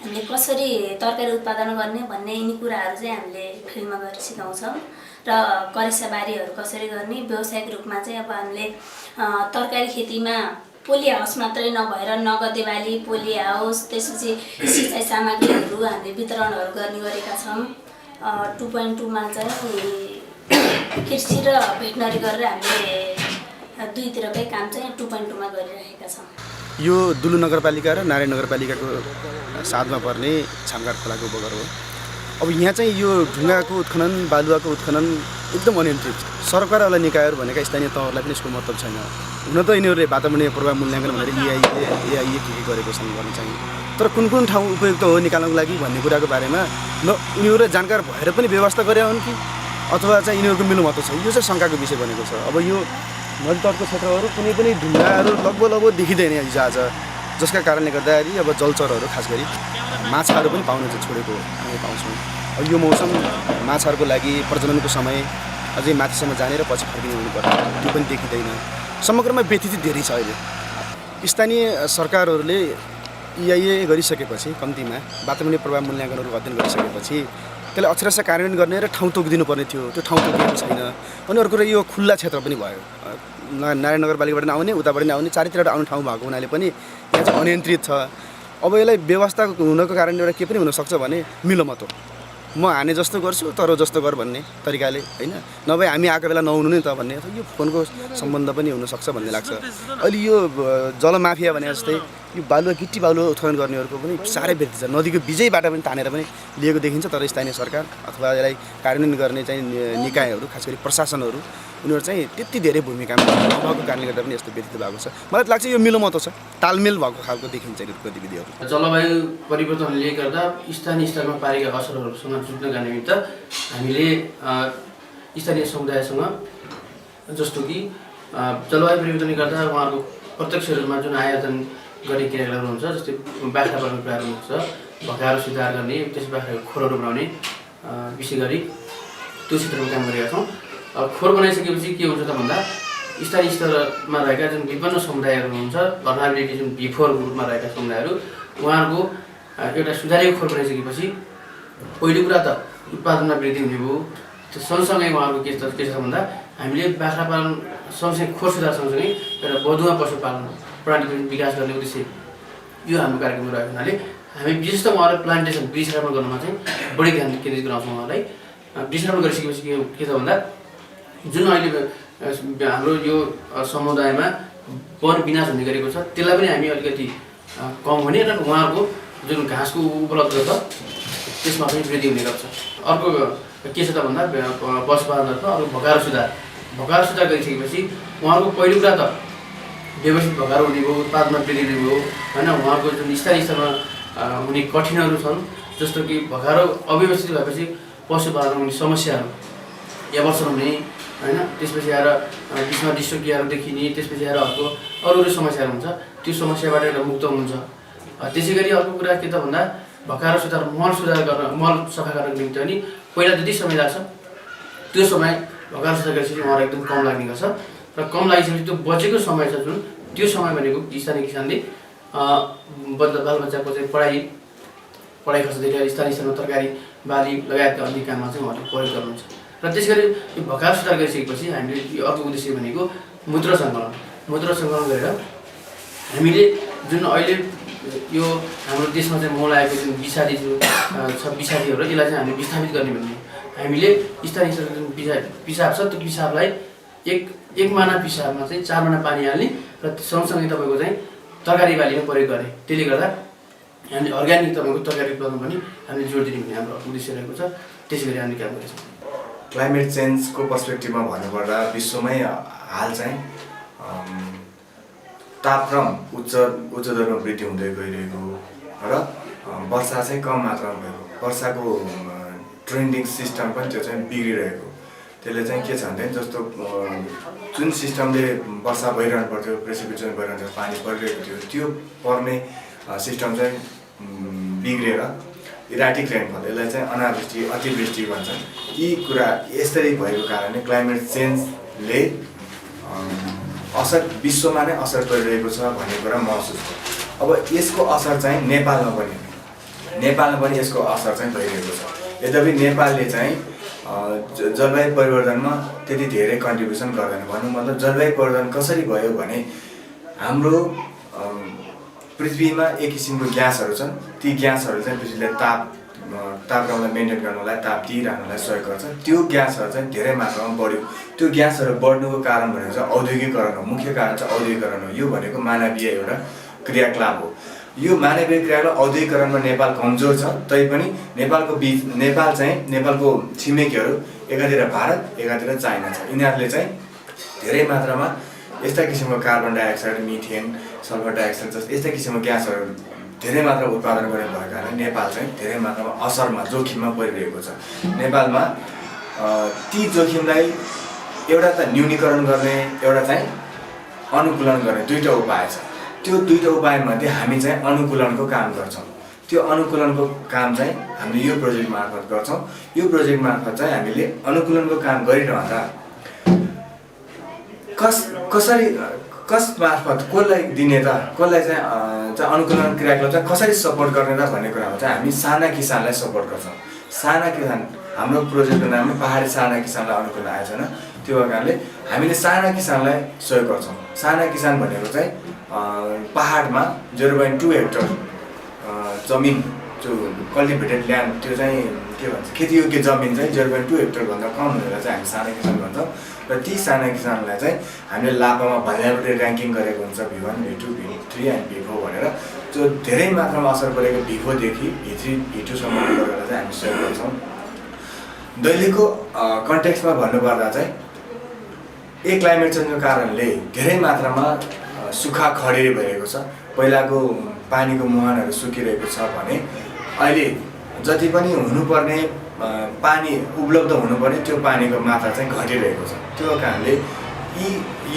N: हामीले कसरी तरकारी उत्पादन गर्ने भन्ने यिनी कुराहरू चाहिँ हामीले फिल्डमा गएर सिकाउँछौँ। र करेसाबारीहरू कसरी गर्ने, व्यावसायिक रूपमा चाहिँ अब हामीले तरकारी खेतीमा पोली हाउस मात्रै नभएर नगदे बाली, पोली हाउस, त्यसपछि सिँचाइ सामग्रीहरू हामीले वितरणहरू गर्ने गरेका छौँ। 2.2मा चाहिँ कृषि र भेटनरी गरेर हामीले दुईतिरकै काम चाहिँ 2.2मा गरिरहेका छौँ।
O: यो दुलु नगरपालिका र नारायण नगरपालिकाको साथमा पर्ने छामघाट खोलाको बगर हो। अब यहाँ चाहिँ यो ढुङ्गाको उत्खनन, बालुवाको उत्खनन एकदम अनियन्त्रित। सरकारवाला निकायहरू भनेका स्थानीय तहहरूलाई पनि यसको मतलब छैन। हुन त यिनीहरूले वातावरणीय प्रभाव मूल्याङ्कन भनेर एआइए के गरेको छन् गर्न चाहिँ, तर कुन कुन ठाउँ उपयुक्त हो निकाल्नको लागि भन्ने कुराको बारेमा न उनीहरू जानकार भएर पनि व्यवस्था गरे हुन् कि अथवा चाहिँ यिनीहरूको मिलोमतो छ, यो चाहिँ शङ्काको विषय बनेको छ। अब यो नदीतटको क्षेत्रहरू कुनै पनि ढुङ्गाहरू लगभग देखिँदैन हिजोआज, जसका कारणले गर्दाखेरि अब जलचरहरू खास गरी माछाहरू पनि पाउन चाहिँ छोडेको हामी पाउँछौँ। अब यो मौसम माछाहरूको लागि प्रजननको समय अझै माथिसम्म जाने र पछि फर्किने हुनुपर्छ, त्यो पनि देखिँदैन। समग्रमा व्यथित धेरै छ। अहिले स्थानीय सरकारहरूले EIA गरिसकेपछि कम्तीमा वातावरणीय प्रभाव मूल्याङ्कनहरू अध्ययन गरिसकेपछि त्यसलाई अक्षरशः कार्यान्वयन गर्ने र ठाउँ तोकिदिनु पर्ने थियो, त्यो ठाउँ तोकिएको छैन। अनि अर्को यो खुल्ला क्षेत्र पनि भयो, नारायण नगरपालिकाबाट आउने उताबाट आउने चारैतिरबाट आउने ठाउँ भएको हुनाले पनि यहाँ चाहिँ अनियन्त्रित छ। अब यसलाई व्यवस्था हुनको कारणले एउटा के पनि हुनसक्छ भने मिलोमतो, म हाने जस्तो गर्छु तर जस्तो गर भन्ने तरिकाले होइन, नभए हामी आएको बेला नहुनु नै त भन्ने, यो फोनको सम्बन्ध पनि हुनसक्छ भन्ने लाग्छ। अहिले यो जलमाफिया भने जस्तै यो बालुवा गिट्टी बालुवा उत्खनन गर्नेहरूको पनि साह्रै वृद्धि छ। नदीको बिजैबाट पनि तानेर पनि लिएको देखिन्छ, तर स्थानीय सरकार अथवा यसलाई कार्यान्वयन गर्ने चाहिँ निकायहरू खास गरी प्रशासनहरू उनीहरू चाहिँ त्यति धेरै भूमिकामा नभएको कारणले गर्दा पनि यस्तो व्यतीत भएको छ। मलाई लाग्छ यो मिलोमतो छ, तालमेल भएको खालको देखिन्छ गतिविधिहरू।
P: जलवायु परिवर्तनले गर्दा स्थानीय स्तरमा पारेका असरहरूसँग जुझ्नका निमित्त हामीले स्थानीय समुदायसँग जस्तो कि जलवायु परिवर्तनले गर्दा उहाँहरूको प्रत्यक्ष रूपमा जुन आयोजन गर्ने क्रियाकलापहरू हुन्छ, जस्तै बाख्रा पाल्ने कुराहरू हुन्छ, भकाहरू सुधार गर्ने, त्यस बाख्राको खोरहरू बनाउने, विशेष गरी त्यो क्षेत्रमा काम गरेका छौँ। खोर बनाइसकेपछि के हुन्छ त भन्दा स्थानीय स्तरमा रहेका जुन विभिन्न समुदायहरू हुन्छ, भर्नाबिलिटी जुन B4 ग्रुपमा रहेका समुदायहरू, उहाँहरूको एउटा सुधारिएको खोर बनाइसकेपछि पहिलो कुरा त उत्पादनमा वृद्धि हुने भयो। त्यो सँगसँगै उहाँहरूको के छ भन्दा हामीले बाख्रा पालन सँगसँगै खोर सुधार सँगसँगै एउटा बधुवा पशुपालन प्रणालीको विकास गर्ने उद्देश्य यो हाम्रो कार्यक्रम रहेको हुनाले हामी विशेष त उहाँहरू प्लान्टेसन वृक्षारोपण गर्नमा चाहिँ बढी ध्यान केन्द्रित गराउँछौँ उहाँलाई। वृक्षारोपण गरिसकेपछि के छ भन्दा जुन अहिले हाम्रो यो समुदायमा वन विनाश हुने गरेको छ त्यसलाई पनि हामी अलिकति कम हुने र उहाँहरूको जुन घाँसको उपलब्ध छ त्यसमा पनि वृद्धि हुने गर्छ। अर्को के छ त भन्दा पशुपालनतर्फ अरू भकारो सुधार गरिसकेपछि उहाँहरूको पहिलो कुरा त व्यवस्थित भकारो हुने भयो, उत्पादनमा वृद्धि हुने भयो होइन। उहाँहरूको जुन स्थानीय स्तरमा हुने कठिनहरू छन् जस्तो कि भकारो अव्यवस्थित भएपछि पशुपालनमा हुने समस्याहरू एबर्सन हुने होइन, त्यसपछि आएर बिचमा डिस्टोकियाहरू देखिने, त्यसपछि आएर अर्को अरू समस्याहरू हुन्छ, त्यो समस्याबाट एउटा मुक्त हुनुहुन्छ। त्यसै गरी अर्को कुरा के त भन्दा भकारो सुधार मल सफा गर्नको निम्ति पनि पहिला जति समय लाग्छ त्यो समय भकारो सुधार गरेपछि उहाँलाई एकदम कम लाग्ने गर्छ र कम लागिसकेपछि त्यो बचेको समय छ जुन त्यो समय भनेको स्थानीय किसानले बालबच्चाको चाहिँ पढाइ खर्चदेखि लिएर स्थानीय स्तरमा तरकारी बाली लगायतका अन्य काममा चाहिँ उहाँले प्रयोग गर्नुहुन्छ। र त्यसै गरी यो भकारो सुधार गरिसकेपछि हामीले अर्को उद्देश्य भनेको मूत्र सङ्कलन गरेर हामीले जुन अहिले यो हाम्रो देशमा चाहिँ मौल आएको जुन विषादी छ विषादीहरू यसलाई चाहिँ हामीले विस्थापित गर्ने भन्ने हामीले स्थानीय स्तरमा जुन पिसाब छ त्यो पिसाबलाई एक माना पिसाबमा चाहिँ 4 माना पानी हाल्ने र सँगसँगै तपाईँको चाहिँ तरकारी बालीमा प्रयोग गर्ने। त्यसले गर्दा हामीले अर्ग्यानिक तपाईँको तरकारी उत्पादन पनि हामीले जोड दिने भन्ने हाम्रो उद्देश्य रहेको छ। त्यसै गरी हामीले काम गर्छौँ।
Q: क्लाइमेट चेन्जको पर्सपेक्टिभमा भन्नुपर्दा विश्वमै हाल चाहिँ तापक्रम उच्च दरमा वृद्धि हुँदै गइरहेको र वर्षा चाहिँ कम मात्रामा भएको, वर्षाको ट्रेन्डिङ सिस्टम पनि त्यो चाहिँ बिग्रिरहेको। त्यसले चाहिँ के छ भने जस्तो जुन सिस्टमले वर्षा भइरहनु पर्थ्यो, प्रेसिपिटेसन भइरहनु थियो, पानी परिरहेको थियो, त्यो पर्ने सिस्टम चाहिँ बिग्रेर इराटिक रेनफल, यसलाई चाहिँ अनावृष्टि अतिवृष्टि भन्छन्। यी कुरा यसरी भएको कारणले क्लाइमेट चेन्जले विश्वमा नै असर परिरहेको छ भन्ने कुरा महसुस भयो। अब यसको असर चाहिँ नेपालमा पनि यसको असर चाहिँ भइरहेको छ। यद्यपि नेपालले चाहिँ जलवायु परिवर्तनमा त्यति धेरै कन्ट्रिब्युसन गर्दैन। भन्नु मतलब जलवायु परिवर्तन कसरी भयो भने हाम्रो पृथ्वीमा एक किसिमको ग्यासहरू छन्, ती ग्यासहरू चाहिँ पृथ्वीलाई तापक्रमलाई मेन्टेन गर्नलाई, ताप दिइरहनलाई सहयोग गर्छ। त्यो ग्यासहरू चाहिँ धेरै मात्रामा बढ्यो। त्यो ग्यासहरू बढ्नुको कारण भनेको चाहिँ औद्योगिकरण हो, मुख्य कारण चाहिँ औद्योगिकरण हो। यो भनेको मानवीय एउटा क्रियाकलाप हो। यो मानवीय क्रियाकलाप औद्योगिकरणमा नेपाल कमजोर छ, तैपनि नेपाल चाहिँ नेपालको छिमेकीहरू एकातिर भारत एकातिर चाइना छ। यिनीहरूले चाहिँ धेरै मात्रामा यस्ता किसिमको carbon dioxide, methane, sulphur dioxide जस्तो यस्ता किसिमको ग्यासहरू धेरै मात्रामा उत्पादन गर्ने भएको कारण नेपाल चाहिँ धेरै मात्रामा असरमा जोखिममा परिरहेको छ। नेपालमा ती जोखिमलाई एउटा त न्यूनीकरण गर्ने, एउटा चाहिँ अनुकूलन गर्ने दुईवटा उपाय छ। त्यो दुईवटा उपायमध्ये हामी चाहिँ अनुकूलनको काम गर्छौँ। त्यो अनुकूलनको काम चाहिँ हामीले यो प्रोजेक्ट मार्फत गर्छौँ। यो प्रोजेक्ट मार्फत चाहिँ हामीले अनुकूलनको काम गरिरहँदा कस मार्फत कसलाई दिने त, कसलाई चाहिँ अनुकूलन क्रियाकलाप चाहिँ कसरी सपोर्ट गर्ने त भन्ने कुरामा चाहिँ हामी साना किसानलाई सपोर्ट गर्छौँ। साना किसान, हाम्रो प्रोजेक्टको नाममा पहाडी साना किसानलाई अनुकूलन आएको छैन, त्यो कारणले हामीले साना किसानलाई सहयोग गर्छौँ। साना किसान भनेको चाहिँ पहाडमा 0.2 हेक्टर जमिन जो कल्टिभेटेड ल्यान्ड, त्यो चाहिँ के भन्छ खेतीयोग्य जमिन चाहिँ 0.2 हेक्टरभन्दा कम हुनेलाई चाहिँ हामी साना किसान भन्छौँ। र ती साना किसानहरूलाई चाहिँ हामीले लाभामा भल्याबटै ऱ्याङ्किङ गरेको हुन्छ V1, V2, V3 and V4 भनेर। जो धेरै मात्रामा असर परेको V4देखि V3, V2सम्म गरेर चाहिँ हामी सहयोग गर्छौँ। दैलेको कन्टेक्स्टमा भन्नुपर्दा चाहिँ क्लाइमेट चेन्जको कारणले धेरै मात्रामा सुक्खा खडेरी भएको छ। पहिलाको पानीको मुहानहरू सुकिरहेको छ भने अहिले जति पनि हुनुपर्ने पानी उपलब्ध हुनुपर्ने त्यो पानीको मात्रा चाहिँ घटिरहेको छ। त्यो कारणले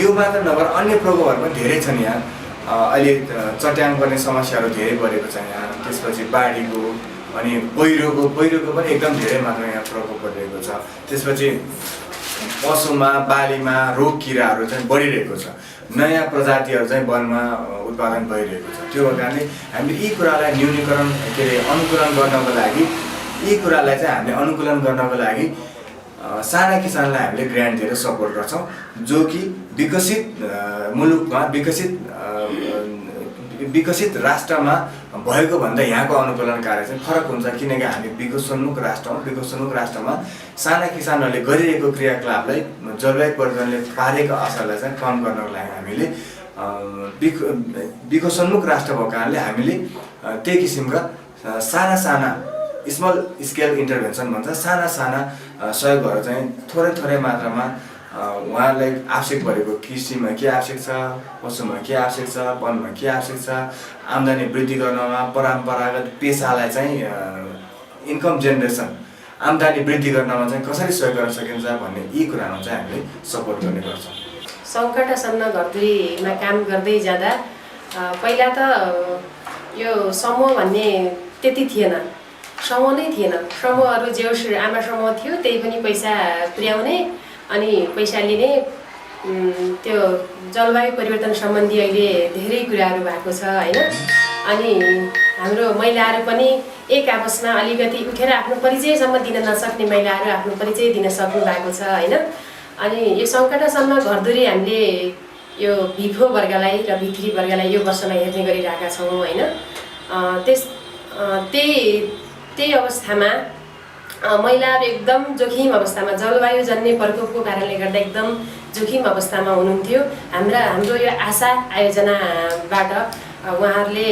Q: यो मात्र नभएर अन्य प्रकोपहरू पनि धेरै छन् यहाँ। अहिले चट्याङ पर्ने समस्याहरू धेरै बढेको छ यहाँ। त्यसपछि बाढीको अनि पहिरोको पनि एकदम धेरै मात्रामा यहाँ प्रकोप परिरहेको छ। त्यसपछि पशुमा बालीमा रोग किराहरू चाहिँ बढिरहेको छ। नयाँ प्रजातिहरू चाहिँ वनमा उत्पादन भइरहेको छ। त्यो कारणले हामीले यी कुरालाई न्यूनीकरण अनुकूलन गर्नको लागि साना किसानलाई हामीले ग्रान्ट दिएर सपोर्ट गर्छौँ। जो कि विकसित मुलुकमा विकसित राष्ट्रमा भएको भन्दा यहाँको अनुकूलन कार्य चाहिँ फरक हुन्छ किनकि हामी विकासोन्मुख राष्ट्रमा साना किसानहरूले गरिरहेको क्रियाकलापलाई जलवायु परिवर्तनले पारेको असरलाई चाहिँ कम गर्नको लागि हामीले विकासोन्मुख राष्ट्र भएको कारणले हामीले त्यही किसिमका साना स्मल स्केल इन्टरभेन्सन भन्छ साना सहयोगहरू चाहिँ थोरै मात्रामा उहाँहरूलाई आवश्यक परेको कृषिमा के आवश्यक छ, पशुमा के आवश्यक छ, वनमा के आवश्यक छ, आम्दानी वृद्धि गर्नमा परम्परागत पेसालाई चाहिँ इन्कम जेनेरेसन आम्दानी वृद्धि गर्नमा चाहिँ कसरी सहयोग गर्न सकिन्छ भन्ने यी कुरामा चाहिँ हामीले सपोर्ट गर्ने गर्छौँ।
R: सङ्कटासन्न घरधुरीमा काम गर्दै जाँदा पहिला त यो समूह भन्ने त्यति थिएन, समूह नै थिएन। समूहहरू जे आमा समूह थियो त्यही पनि पैसा पुर्याउने अनि पैसा लिने। त्यो जलवायु परिवर्तन सम्बन्धी अहिले धेरै कुराहरू भएको छ होइन। अनि हाम्रो महिलाहरू पनि एक आपसमा अलिकति उठेर आफ्नो परिचयसम्म दिन नसक्ने महिलाहरू आफ्नो परिचय दिन सक्नु भएको छ होइन। अनि यो सङ्कटासम्म घरधुरी हामीले यो भिफो वर्गलाई र भित्री वर्गलाई यो वर्षमा हेर्ने गरिरहेका छौँ होइन। त्यही अवस्थामा महिलाहरू एकदम जोखिम अवस्थामा जलवायुजन्य प्रकोपको कारणले गर्दा एकदम जोखिम अवस्थामा हुनुहुन्थ्यो। हाम्रो यो आशा आयोजनाबाट उहाँहरूले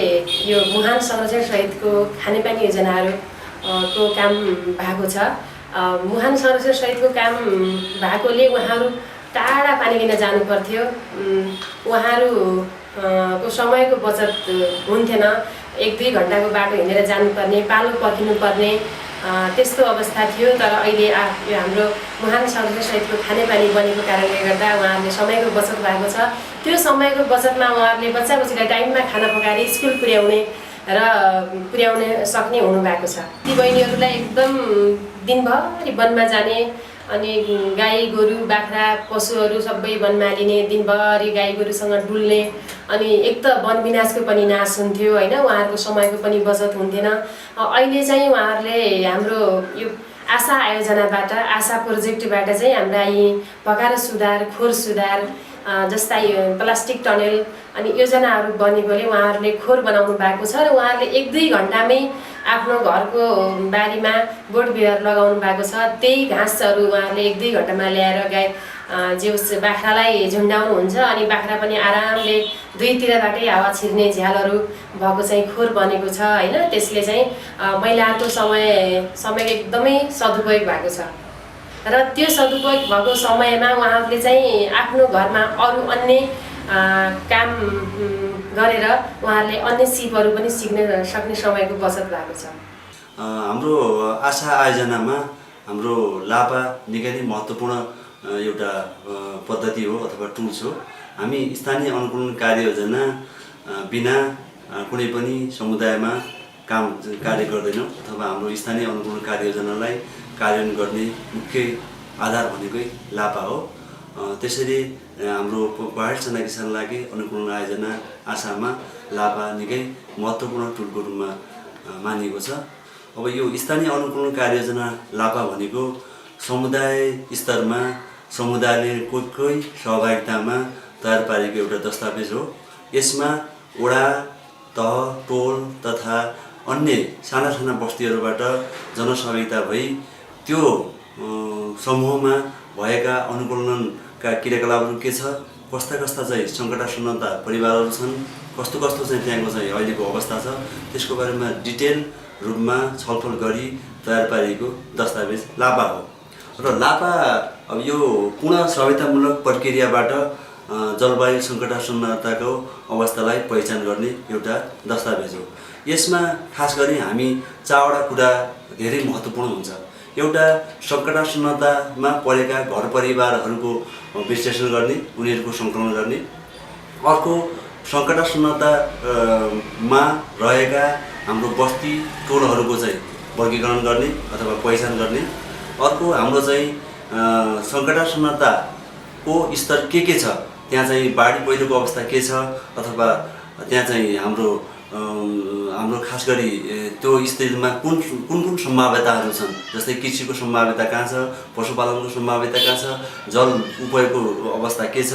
R: यो मुहान संरक्षण सहितको खानेपानी योजनाहरू को काम भएको छ। मुहान संरक्षण सहितको काम भएकोले उहाँहरू टाढा पानी लिन जानु पर्थ्यो। उहाँहरूको समयको बचत हुन्थेन। 1-2 घन्टाको बाटो हिँडेर जानुपर्ने, पालो पर्खिनुपर्ने त्यस्तो अवस्था थियो। तर अहिले यो हाम्रो मुहान संरक्षण सहितको खानेपानी बनेको कारणले गर्दा उहाँहरूले समयको बचत भएको छ। त्यो समयको बचतमा उहाँहरूले बच्चाबच्चीलाई टाइममा खाना पकाएर स्कुल पुर्याउन सक्ने हुनुभएको छ। ती बहिनीहरूलाई एकदम दिनभरि वनमा जाने अनि गाई गोरु बाख्रा पशुहरू सबै वनमा लिने, दिनभरि गाई गोरुसँग डुल्ने अनि एक त वन विनाशको पनि नाश हुन्थ्यो होइन। उहाँहरूको समयको पनि बचत हुन्थेन। अहिले चाहिँ उहाँहरूले हाम्रो यो आशा आयोजनाबाट आशा प्रोजेक्टबाट चाहिँ हाम्रा यी पकाएर सुधार खोर सुधार जस्ता प्लास्टिक टनेल अनि योजनाहरू बनेकोले उहाँहरूले खोर बनाउनु भएको छ र उहाँहरूले 1-2 घन्टामै आफ्नो घरको बारीमा बोट बिरुवा लगाउनु भएको छ। त्यही घाँसहरू उहाँहरूले 1-2 घन्टामा ल्याएर गाई बाख्रालाई झुन्डाउनुहुन्छ अनि बाख्रा पनि आरामले दुईतिरबाटै हावा छिर्ने झ्यालहरू भएको चाहिँ खोर बनेको छ होइन। त्यसले चाहिँ महिलाहरूको समय एकदमै सदुपयोग भएको छ र त्यो सदुपयोग भएको समयमा उहाँहरूले चाहिँ आफ्नो घरमा अरू अन्य काम गरेर उहाँहरूले अन्य सिपहरू पनि सिक्न सक्ने समयको बचत भएको छ।
L: हाम्रो आशा आयोजनामा हाम्रो लापा निकै नै महत्त्वपूर्ण एउटा पद्धति हो अथवा टुल्स हो। हामी स्थानीय अनुकूलन कार्ययोजना बिना कुनै पनि समुदायमा कार्य गर्दैनौँ अथवा हाम्रो स्थानीय अनुकूलन कार्ययोजनालाई कार्यान्वयन गर्ने मुख्य आधार भनेकै लापा हो। त्यसरी हाम्रो पहाडी साना किसानका लागि अनुकूलन आयोजना आशामा लापा निकै महत्त्वपूर्ण टुलको रूपमा मानिएको छ। अब यो स्थानीय अनुकूलन कार्ययोजना लापा भनेको समुदाय स्तरमा समुदायले कोही सहभागितामा तयार पारेको एउटा दस्तावेज हो। यसमा वडा तह टोल तथा अन्य साना साना बस्तीहरूबाट जनसहभागिता भई त्यो समूहमा भएका अनुकूलनका क्रियाकलापहरू के छ, कस्ता चाहिँ सङ्कटासन्नता परिवारहरू छन्, कस्तो चाहिँ त्यहाँको चाहिँ अहिलेको अवस्था छ, त्यसको बारेमा डिटेल रूपमा छलफल गरी तयार पारिएको दस्तावेज लापा हो। र लापा अब यो पुनः सहभागितामूलक प्रक्रियाबाट जलवायु सङ्कटासन्नताको अवस्थालाई पहिचान गर्ने एउटा दस्तावेज हो। यसमा खास गरी हामी 4वटा कुरा धेरै महत्त्वपूर्ण हुन्छ। एउटा सङ्कटासन्नतामा परेका घर परिवारहरूको विश्लेषण गर्ने, उनीहरूको सङ्कलन गर्ने। अर्को सङ्कटासन्नतामा रहेका हाम्रो बस्ती टोलहरूको चाहिँ वर्गीकरण गर्ने अथवा पहिचान गर्ने। अर्को हाम्रो चाहिँ सङ्कटासन्नताको स्तर के छ, त्यहाँ चाहिँ बाढी पहिरोको अवस्था के छ अथवा त्यहाँ चाहिँ हाम्रो हाम्रो खास गरी त्यो स्थितिमा कुन कुन सम्भाव्यताहरू छन्, जस्तै कृषिको सम्भाव्यता कहाँ छ, पशुपालनको सम्भाव्यता कहाँ छ, जल उपयोगको अवस्था के छ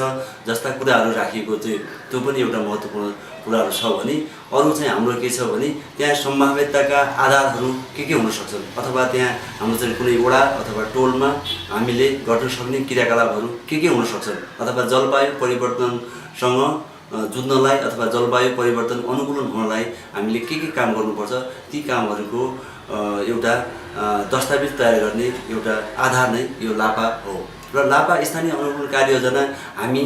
L: जस्ता कुराहरू राखिएको चाहिँ त्यो पनि एउटा महत्त्वपूर्ण कुराहरू छ भने अरू चाहिँ हाम्रो के छ भने त्यहाँ सम्भाव्यताका आधारहरू के हुन सक्छन् अथवा त्यहाँ हाम्रो चाहिँ कुनै वडा अथवा टोलमा हामीले गर्न सक्ने क्रियाकलापहरू के हुन सक्छन् अथवा जलवायु परिवर्तनसँग जुझ्नलाई अथवा जलवायु परिवर्तन अनुकूलन हुनलाई हामीले के काम गर्नुपर्छ ती कामहरूको एउटा दस्तावेज तयार गर्ने एउटा आधार नै यो लापा हो। र लापा स्थानीय अनुकूलन कार्ययोजना हामी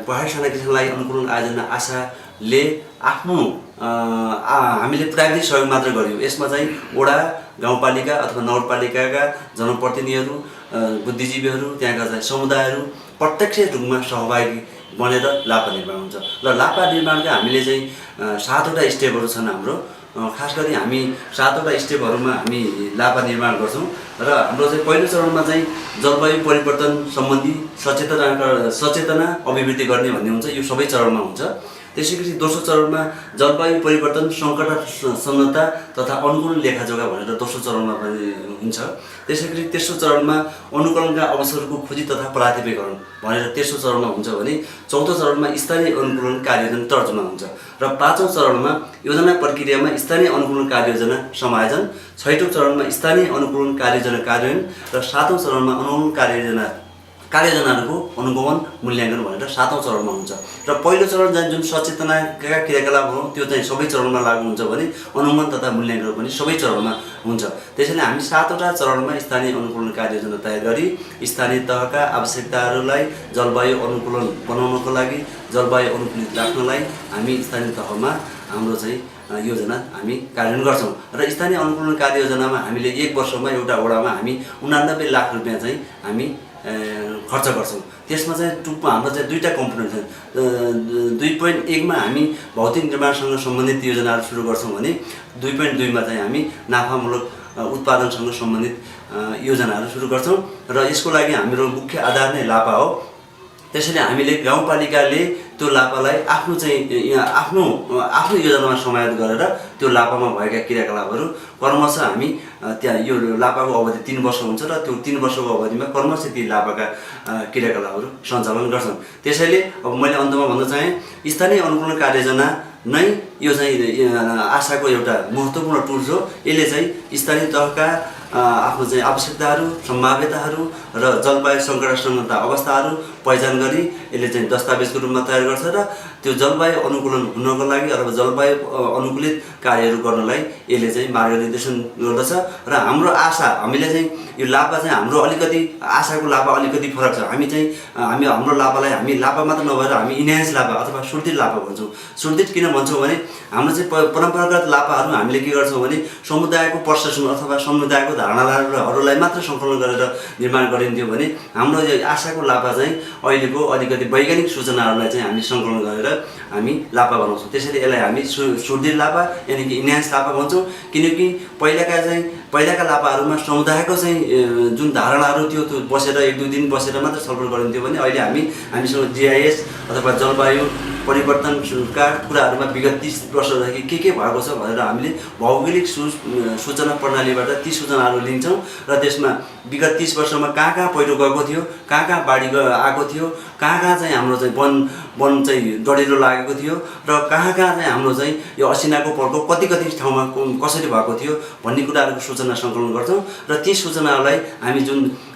L: पहाडी साना किसानलाई अनुकूलन आयोजना आशाले आफ्नो हामीले प्राविधिक सहयोग मात्र गर्यौँ। यसमा चाहिँ वडा गाउँपालिका अथवा नगरपालिकाका जनप्रतिनिधिहरू बुद्धिजीवीहरू त्यहाँका चाहिँ समुदायहरू प्रत्यक्ष रूपमा सहभागी बनेर लापा निर्माण हुन्छ। र लापा निर्माणका हामीले चाहिँ 7वटा स्टेपहरू छन् हाम्रो। खास गरी हामी 7वटा स्टेपहरूमा हामी लापा निर्माण गर्छौँ र हाम्रो चाहिँ पहिलो चरणमा चाहिँ जलवायु परिवर्तन सम्बन्धी सचेतना अभिवृद्धि गर्ने भन्ने हुन्छ, यो सबै चरणमा हुन्छ। त्यसैगरी दोस्रो चरणमा जलवायु परिवर्तन सङ्कटासन्नता तथा अनुकूलन लेखाजोखा भनेर दोस्रो चरणमा पनि हुन्छ। त्यसैगरी तेस्रो चरणमा अनुकूलनका अवसरको खोजी तथा प्राथिपीकरण भनेर तेस्रो चरणमा हुन्छ भने चौथो चरणमा स्थानीय अनुकूलन कार्ययोजना तर्जुमा हुन्छ र पाँचौँ चरणमा योजना प्रक्रियामा स्थानीय अनुकूलन कार्ययोजना समायोजन, छैटौँ चरणमा स्थानीय अनुकूलन कार्ययोजना कार्यान्वयन र सातौँ चरणमा अनुकूलन कार्ययोजनाहरूको अनुगमन मूल्याङ्कन भनेर 7औं चरणमा हुन्छ। र पहिलो चरण जुन सचेतनाका क्रियाकलाप हो त्यो चाहिँ सबै चरणमा लागू हुन्छ भने अनुगमन तथा मूल्याङ्कन पनि सबै चरणमा हुन्छ। त्यसैले हामी 7वटा चरणमा स्थानीय अनुकूलन कार्ययोजना तयार गरी स्थानीय तहका आवश्यकताहरूलाई जलवायु अनुकूलन बनाउनको लागि जलवायु अनुकूलित राख्नलाई हामी स्थानीय तहमा हाम्रो चाहिँ योजना हामी कार्यान्वयन गर्छौँ। र स्थानीय अनुकूलन कार्ययोजनामा हामीले 1 वर्षमा एउटा वडामा हामी 89 लाख रुपियाँ चाहिँ हामी खर्च गर्छौँ। त्यसमा चाहिँ टुकमा हाम्रो चाहिँ 2टा कम्पोनेन्ट छन्। 2.1 मा हामी भौतिक निर्माणसँग सम्बन्धित योजनाहरू सुरु गर्छौँ भने 2.2 मा चाहिँ हामी नाफामूलक उत्पादनसँग सम्बन्धित योजनाहरू सुरु गर्छौँ र यसको लागि हाम्रो मुख्य आधार नै लापा हो। त्यसैले हामीले गाउँपालिकाले त्यो लापालाई आफ्नो चाहिँ आफ्नो योजनामा समायोजित गरेर त्यो लापामा भएका क्रियाकलापहरू क्रमशः हामी त्यहाँ यो लापाको अवधि 3 वर्ष हुन्छ र त्यो 3 वर्षको अवधिमा क्रमशः ती लापाका क्रियाकलापहरू सञ्चालन गर्छन्। त्यसैले अब मैले अन्तमा भन्न चाहेँ स्थानीय अनुकूलन कार्ययोजना नै यो चाहिँ आशाको एउटा महत्त्वपूर्ण टुल हो। यसले चाहिँ स्थानीय तहका आफ्नो चाहिँ आवश्यकताहरू सम्भाव्यताहरू र जलवायु सङ्कटासन्नता अवस्थाहरू पहिचान गरी यसले चाहिँ दस्तावेजको रूपमा तयार गर्छ र त्यो जलवायु अनुकूलन हुनको लागि अथवा जलवायु अनुकूलित कार्यहरू गर्नलाई यसले चाहिँ मार्गनिर्देशन गर्दछ। र हाम्रो आशा हामीले चाहिँ यो लापा चाहिँ हाम्रो अलिकति आशाको लापा अलिकति फरक छ। हाम्रो लापालाई हामी लापा मात्र नभएर हामी इन्हान्स लापा अथवा सुदृढ लापा भन्छौँ। सुदृढ किन भन्छौँ भने हाम्रो चाहिँ परम्परागत लापाहरू हामीले के गर्छौँ भने समुदायको पर्सेप्सन अथवा समुदायको धारणाहरूलाई मात्र सङ्कलन गरेर निर्माण गरिन्थ्यो भने हाम्रो यो आशाको लापा चाहिँ अहिलेको अलिकति वैज्ञानिक सूचनाहरूलाई चाहिँ हामी सङ्कलन गरेर हामी लापा बनाउँछौँ। त्यसैले यसलाई हामी सुदृढ लापा यानि कि इन्हान्स लापा भन्छौँ। किनकि पहिलाका लापाहरूमा समुदायको चाहिँ जुन धारणाहरू थियो त्यो बसेर 1-2 दिन बसेर मात्र छलफल गरिन्थ्यो भने अहिले हामीसँग GIS अथवा जलवायु परिवर्तनका कुराहरूमा विगत 30 वर्षदेखि के भएको छ भनेर हामीले भौगोलिक सूचना प्रणालीबाट ती सूचनाहरू लिन्छौँ र त्यसमा विगत 30 वर्षमा कहाँ पहिरो गएको थियो, कहाँ बाढी आएको थियो, कहाँ चाहिँ हाम्रो चाहिँ वन चाहिँ डढिलो लागेको थियो र कहाँ चाहिँ हाम्रो चाहिँ यो असिनाको प्रकोप कति ठाउँमा कसरी भएको थियो भन्ने कुराहरूको सूचना सङ्कलन गर्छौँ। र ती सूचनाहरूलाई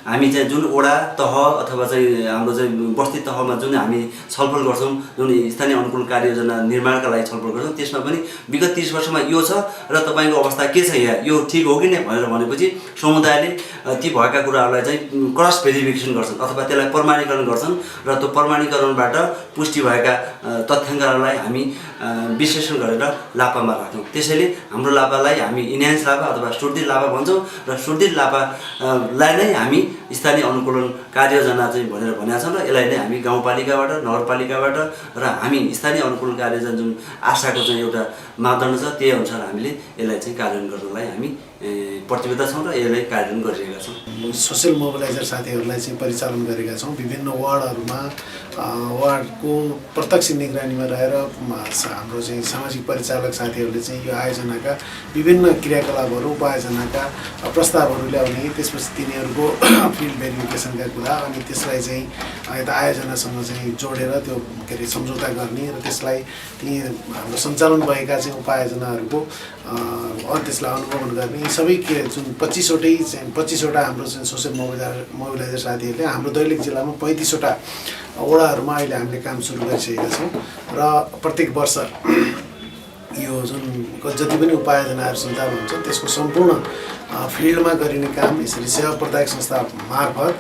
L: हामी चाहिँ जुन वडा तह अथवा चाहिँ हाम्रो चाहिँ बस्ती तहमा जुन हामी छलफल गर्छौँ, जुन स्थानीय अनुकूलन कार्ययोजना निर्माणका लागि छलफल गर्छौँ, त्यसमा पनि विगत 30 वर्षमा यो छ र तपाईँको अवस्था के छ, यहाँ यो ठिक हो कि नै भनेर भनेपछि समुदायले ती भएका कुराहरूलाई चाहिँ क्रस भेरिफिकेसन गर्छन् अथवा त्यसलाई प्रमाणीकरण गर्छन् र त्यो प्रमाणीकरणबाट पुष्टि भएका तथ्याङ्कहरूलाई हामी विश्लेषण गरेर लापामा राख्छौँ। त्यसैले हाम्रो लापालाई हामी इन्हान्स लापा अथवा सुदृढ लापा भन्छौँ र सुदृढ लापालाई नै हामी स्थानीय अनुकूलन कार्ययोजना चाहिँ भनेर भनेका छौँ र यसलाई नै हामी गाउँपालिकाबाट नगरपालिकाबाट र हामी स्थानीय अनुकूलन कार्ययोजना जुन आशाको चाहिँ एउटा मापदण्ड छ त्यही अनुसार हामीले यसलाई चाहिँ कार्यान्वयन गर्नलाई हामी प्रतिबद्धता छौँ र यसलाई कार्यान्वयन गरिरहेका छौँ।
H: सोसियल मोबिलाइजर साथीहरूलाई चाहिँ परिचालन गरेका छौँ। विभिन्न वार्डहरूमा वार्डको प्रत्यक्ष निगरानीमा रहेर हाम्रो चाहिँ सामाजिक परिचालक साथीहरूले चाहिँ यो आयोजनाका विभिन्न क्रियाकलापहरू उपायोजनाका प्रस्तावहरू ल्याउने, त्यसपछि तिनीहरूको फिल्ड भेरिफिकेसनका कुरा अनि त्यसलाई चाहिँ यता आयोजनासँग चाहिँ जोडेर त्यो के अरे सम्झौता गर्ने र त्यसलाई ती हाम्रो सञ्चालन भएका चाहिँ उपायोजनाहरूको त्यसलाई अनुगमन गर्ने, यी सबै के जुन 25वटा हाम्रो चाहिँ सोसियल मोबिलाइजर साथीहरूले हाम्रो दैलेख जिल्लामा 35वटा वडाहरूमा अहिले हामीले काम सुरु गरिसकेका छौँ र प्रत्येक वर्ष यो जुन जति पनि उपायोजनाहरू सञ्चालन हुन्छ त्यसको सम्पूर्ण फिल्डमा गरिने काम यसरी सेवा प्रदायक संस्था मार्फत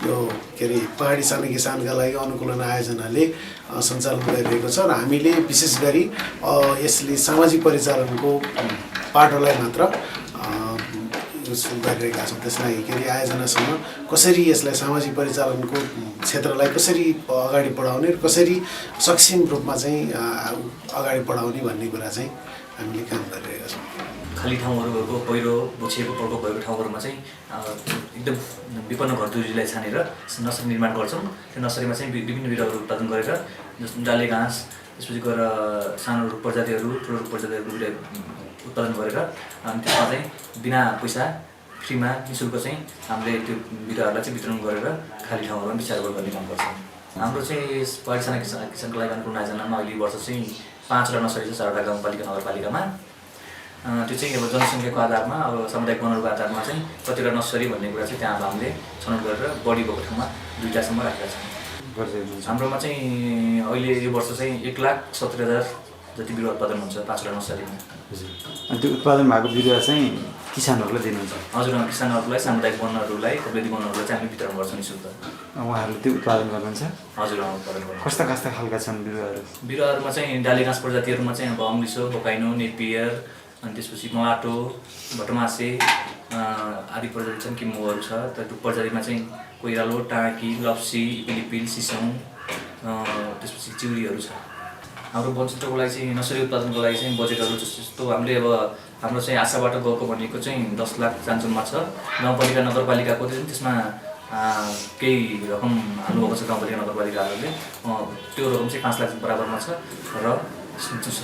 H: यो के अरे पहाडी साना किसानका लागि अनुकूलन आयोजनाले सञ्चालन गरिरहेको छ र हामीले विशेष गरी यसले सामाजिक परिचालनको पाटोलाई मात्र गरिरहेका छौँ। त्यसलाई के अरे आयोजनासँग कसरी यसलाई सामाजिक परिचालनको क्षेत्रलाई कसरी अगाडि बढाउने र कसरी सक्षम रूपमा चाहिँ अगाडि बढाउने भन्ने कुरा चाहिँ हामीले काम गरिरहेका छौँ।
S: खाली ठाउँहरूको पहिरो बुछिएको प्रकोप भएको ठाउँहरूमा चाहिँ एकदम विपन्न घरधुरीलाई छानेर नर्सरी निर्माण गर्छौँ। त्यो नर्सरीमा चाहिँ विभिन्न बिरुवाहरू उत्पादन गरेर जस्तो डाले घाँस, त्यसपछि गएर सानो रुख प्रजातिहरू, ठुलो रुख प्रजातिहरू उत्पादन गरेर अनि त्यसमा चाहिँ बिना पैसा फ्रीमा निःशुल्क चाहिँ हामीले त्यो बिरुवाहरूलाई चाहिँ वितरण गरेर खाली ठाउँहरूमा विचार गर्ने काम गर्छौँ। हाम्रो चाहिँ पहाडी साना किसानको लागि अनुकूल आयोजनामा अहिले वर्ष चाहिँ 5वटा नर्सरी छ 4वटा गाउँपालिका नगरपालिकामा। त्यो चाहिँ अब जनसङ्ख्याको आधारमा अब सामुदायिक वनहरूको आधारमा चाहिँ कतिवटा नर्सरी भन्ने कुरा चाहिँ त्यहाँ अब हामीले छनौट गरेर बढी भएको ठाउँमा 2टासम्म राखेका छौँ। हाम्रोमा चाहिँ अहिले यो वर्ष चाहिँ 1,70,000 जति बिरुवा उत्पादन हुन्छ 5वटा नर्सरीमा।
C: अनि त्यो उत्पादन भएको बिरुवा चाहिँ किसानहरूलाई दिनुहुन्छ?
S: हजुर, किसानहरूलाई, सामुदायिक वनहरूलाई, प्रविधि वनहरूलाई चाहिँ हामी वितरण गर्छौँ निःशुल्क।
C: उहाँहरूले त्यो उत्पादन गर्नुहुन्छ?
S: हजुर, उत्पादन गर्छ।
C: कस्ता कस्ता खालका छन् बिरुवाहरू?
S: बिरुवाहरूमा चाहिँ डाले घाँस प्रजातिहरूमा चाहिँ अब अम्लिसो, बकाइनो, नेपियर, अनि त्यसपछि मलाटो, भटमासे आदि प्रजाति छन्, किम्मोहरू छ। त्यो प्रजातिमा चाहिँ कोइरालो, टाँकी, लप्सी, पिलिपिल, सिसौँ, त्यसपछि चिउरीहरू छ। हाम्रो वन क्षेत्रको लागि चाहिँ नर्सरी उत्पादनको लागि चाहिँ बजेटहरू जस्तो हामीले अब हाम्रो चाहिँ आशाबाट गएको भनेको चाहिँ 10 लाख चान्चुनमा छ। गाउँपालिका नगरपालिकाको चाहिँ त्यसमा केही रकम हाल्नुभएको छ गाउँपालिका नगरपालिकाहरूले, त्यो रकम चाहिँ 5 लाख बराबरमा छ र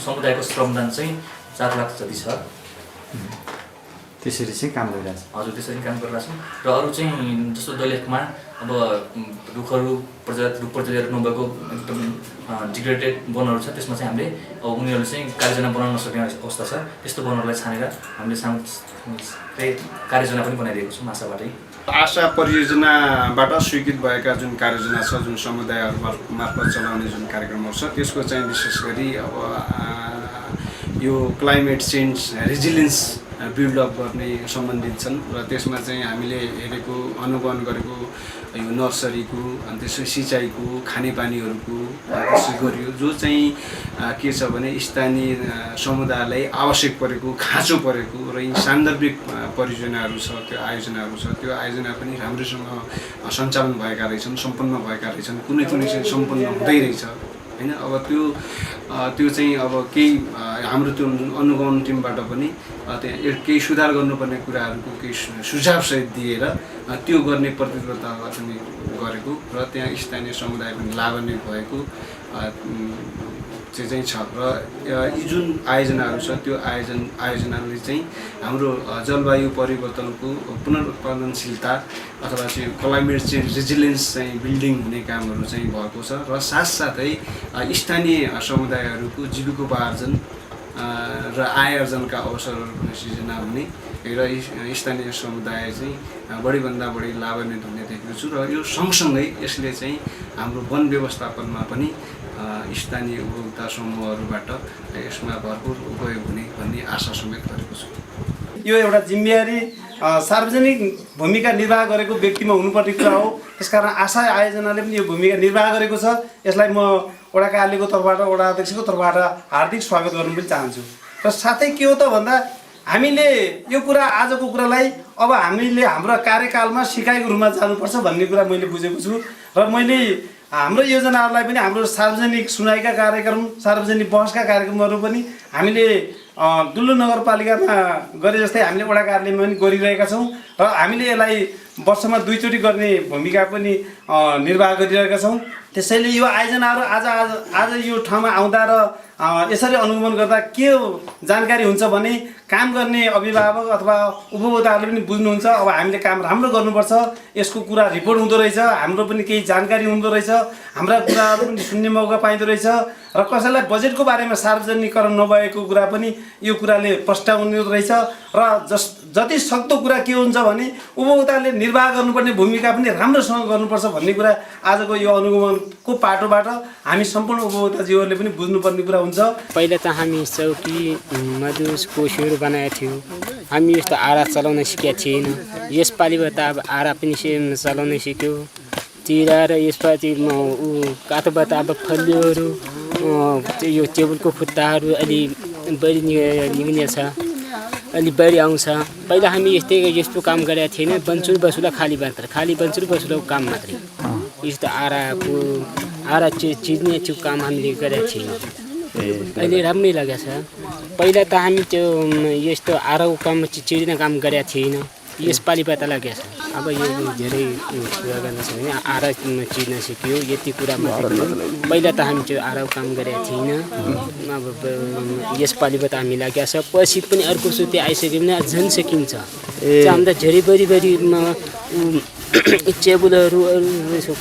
S: समुदायको श्रमदान चाहिँ 4 लाख जति छ।
C: त्यसरी चाहिँ काम गरिरहेको छ?
S: हजुर, त्यसरी काम गरिरहेको छौँ। र अरू चाहिँ जस्तो दैलेखमा अब रुख प्रजातिहरू नभएको एकदम डिग्रेडेड वनहरू छ, त्यसमा चाहिँ हामीले अब उनीहरूले चाहिँ कार्ययोजना बनाउन नसक्ने अवस्था छ। त्यस्तो वनहरूलाई छानेर हामीले कार्ययोजना पनि बनाइदिएको छौँ आशाबाटै।
F: आशा परियोजनाबाट स्वीकृत भएका जुन कार्ययोजना छ, जुन समुदायहरू मार्फत चलाउने जुन कार्यक्रमहरू छ, त्यसको चाहिँ विशेष गरी अब यो क्लाइमेट चेन्ज रेजिलियन्स बिल्डअप गर्ने सम्बन्धित छन् र त्यसमा चाहिँ हामीले हेरेको अनुगमन गरेको यो नर्सरीको अनि त्यसपछि सिँचाइको खानेपानीहरूको त्यसो गरियो, जो चाहिँ के छ भने स्थानीय समुदायलाई आवश्यक परेको खाँचो परेको र यी सान्दर्भिक परियोजनाहरू छ, त्यो आयोजनाहरू छ, त्यो आयोजना पनि राम्रोसँग सञ्चालन भएका रहेछन्, सम्पन्न भएका रहेछन्, कुनै चाहिँ सम्पन्न हुँदै रहेछ हैन। अब त्यो चाहिँ अब केही हाम्रो त्यो अनुगमन टिमबाट पनि त्यहाँ केही सुधार गर्नुपर्ने कुराहरूको केही सुझावसहित दिएर त्यो गर्ने प्रतिबद्धता चाहिँ गरेको र त्यहाँ स्थानीय समुदाय पनि लाभान्वित भएको चाहिँ छ। र यी जुन आयोजनाहरू छ त्यो आयोजनाले चाहिँ हाम्रो जलवायु परिवर्तनको पुनरुत्पादनशीलता अथवा चाहिँ क्लाइमेट चेन्ज रेजिलियन्स चाहिँ बिल्डिङ हुने कामहरू चाहिँ भएको छ र साथसाथै स्थानीय समुदायहरूको जीविकोपार्जन र आय आर्जनका अवसरहरू पनि सृजना हुने र स्थानीय समुदाय चाहिँ बढीभन्दा बढी लाभान्वित हुने देखेको छु। र यो सँगसँगै यसले चाहिँ हाम्रो वन व्यवस्थापनमा पनि स्थानीय उपभोक्ता समूहहरूबाट यसमा भरपुर उपयोग हुने भन्ने आशा समेत गरेको छु। यो एउटा जिम्मेवारी सार्वजनिक भूमिका निर्वाह गरेको व्यक्तिमा हुनुपर्ने कुरा हो। त्यसकारण आशा आयोजनाले पनि यो भूमिका निर्वाह गरेको छ। यसलाई म वडा कार्यालयको तर्फबाट, वडा अध्यक्षको तर्फबाट हार्दिक स्वागत गर्नु पनि चाहन्छु। र साथै के हो त भन्दा हामीले यो कुरा आजको कुरालाई अब हामीले हाम्रो कार्यकालमा सिकाइको रूपमा जानुपर्छ भन्ने कुरा मैले बुझेको छु र मैले हाम्रो योजनाहरूलाई पनि हाम्रो सार्वजनिक सुनाइका कार्यक्रम, सार्वजनिक बहसका कार्यक्रमहरू पनि हामीले दुल्लो नगरपालिकामा गरे जस्तै हामीले वडा कार्यालयमा पनि गरिरहेका छौँ र हामीले यसलाई वर्षमा 2 चोटि गर्ने भूमिका पनि निर्वाह गरिरहेका छौँ। त्यसैले यो आयोजनाहरू आज यो ठाउँमा आउँदा र यसरी अनुगमन गर्दा के जानकारी हुन्छ भने काम गर्ने अभिभावक अथवा उपभोक्ताहरूले पनि बुझ्नुहुन्छ अब हामीले काम राम्रो गर्नुपर्छ, यसको कुरा रिपोर्ट हुँदो रहेछ, हाम्रो पनि केही जानकारी हुँदो रहेछ, हाम्रा कुराहरू पनि सुन्ने मौका पाइँदो रहेछ र कसैलाई बजेटको बारेमा सार्वजनिकरण नभएको कुरा पनि यो कुराले प्रस्ताउने रहेछ र जति सक्दो कुरा के हुन्छ भने उपभोक्ताले निर्वाह गर्नुपर्ने भूमिका पनि राम्रोसँग गर्नुपर्छ भन्ने कुरा आजको यो अनुगमनको पाटोबाट हामी सम्पूर्ण उपभोक्ताजीहरूले पनि बुझ्नुपर्ने कुरा हुन्छ।
T: पहिला त हामी चौकी मधुस कोसीहरू बनाएको थियौँ, हामी यस्तो आरा चलाउन सिकेका थिएन। यसपालिबाट अब आरा पनि चलाउन सिक्यो, चिरा र यसपालि काठबाट अब फलियोहरू यो टेबलको खुट्टाहरू अलि बढी निस्किने छ, अलि बढी आउँछ। पहिला हामी यस्तो काम गरेका थिएन, बन्चुर बसुला खाली बन्चुर बसुलाको काम मात्रै, यस्तो आरा चिज्ने त्यो काम हामीले गरेका थिएनौँ। अहिले राम्रै लागेको छ। पहिला त हामी त्यो यस्तो आराको काम चिर्ने काम गरेका थिएनौँ, यसपालिबाट लागेको छ। अब यो धेरै कुरा गर्न छ भने आरा चिर्न सिक्यो, यति कुरा मात्रै। पहिला त हामी त्यो आराको काम गरेका थिएन, अब यसपालिबाट हामी लागेको छ। पछि पनि अर्को सुते आइसक्यो भने झन् सकिन्छ। हामीलाई धेरै बढी टेबलहरू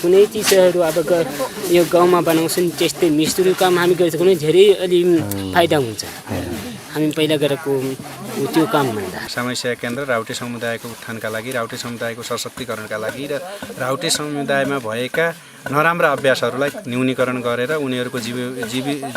T: कुनै चिजहरू अब यो गाउँमा बनाउँछन्, त्यस्तै मिस्त्री काम हामी गरिसक्यो भने धेरै अलि फाइदा हुन्छ हामी पहिला गरेको त्यो कामभन्दा।
U: समस्या केन्द्र राउटे समुदायको उत्थानका लागि, राउटे समुदायको सशक्तिकरणका लागि र राउटे समुदायमा भएका नराम्रा अभ्यासहरूलाई न्यूनीकरण गरेर उनीहरूको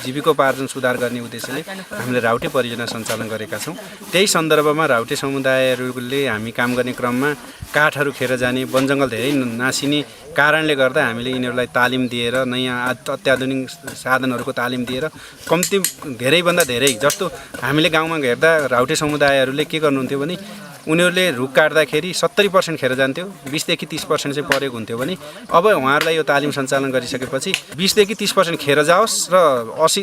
U: जीविकोपार्जन सुधार गर्ने उद्देश्यले हामीले राउटे परियोजना सञ्चालन गरेका छौँ। त्यही सन्दर्भमा राउटे समुदायहरूले हामी काम गर्ने क्रममा काठहरू खेर जाने, वनजङ्गल धेरै नासिने कारणले गर्दा हामीले यिनीहरूलाई तालिम दिएर नयाँ अत्याधुनिक साधनहरूको तालिम दिएर कम्ती धेरैभन्दा धेरै जस्तो हामीले गाउँमा हेर्दा राउटे समुदायहरूले के गर्नुहुन्थ्यो भने उनीहरूले रुख काट्दाखेरि 70% खेर जान्थ्यो, 20 देखि 30% चाहिँ परेको हुन्थ्यो भने अब उहाँहरूलाई यो तालिम सञ्चालन गरिसकेपछि 20 देखि 30% खेर जाओस् र 70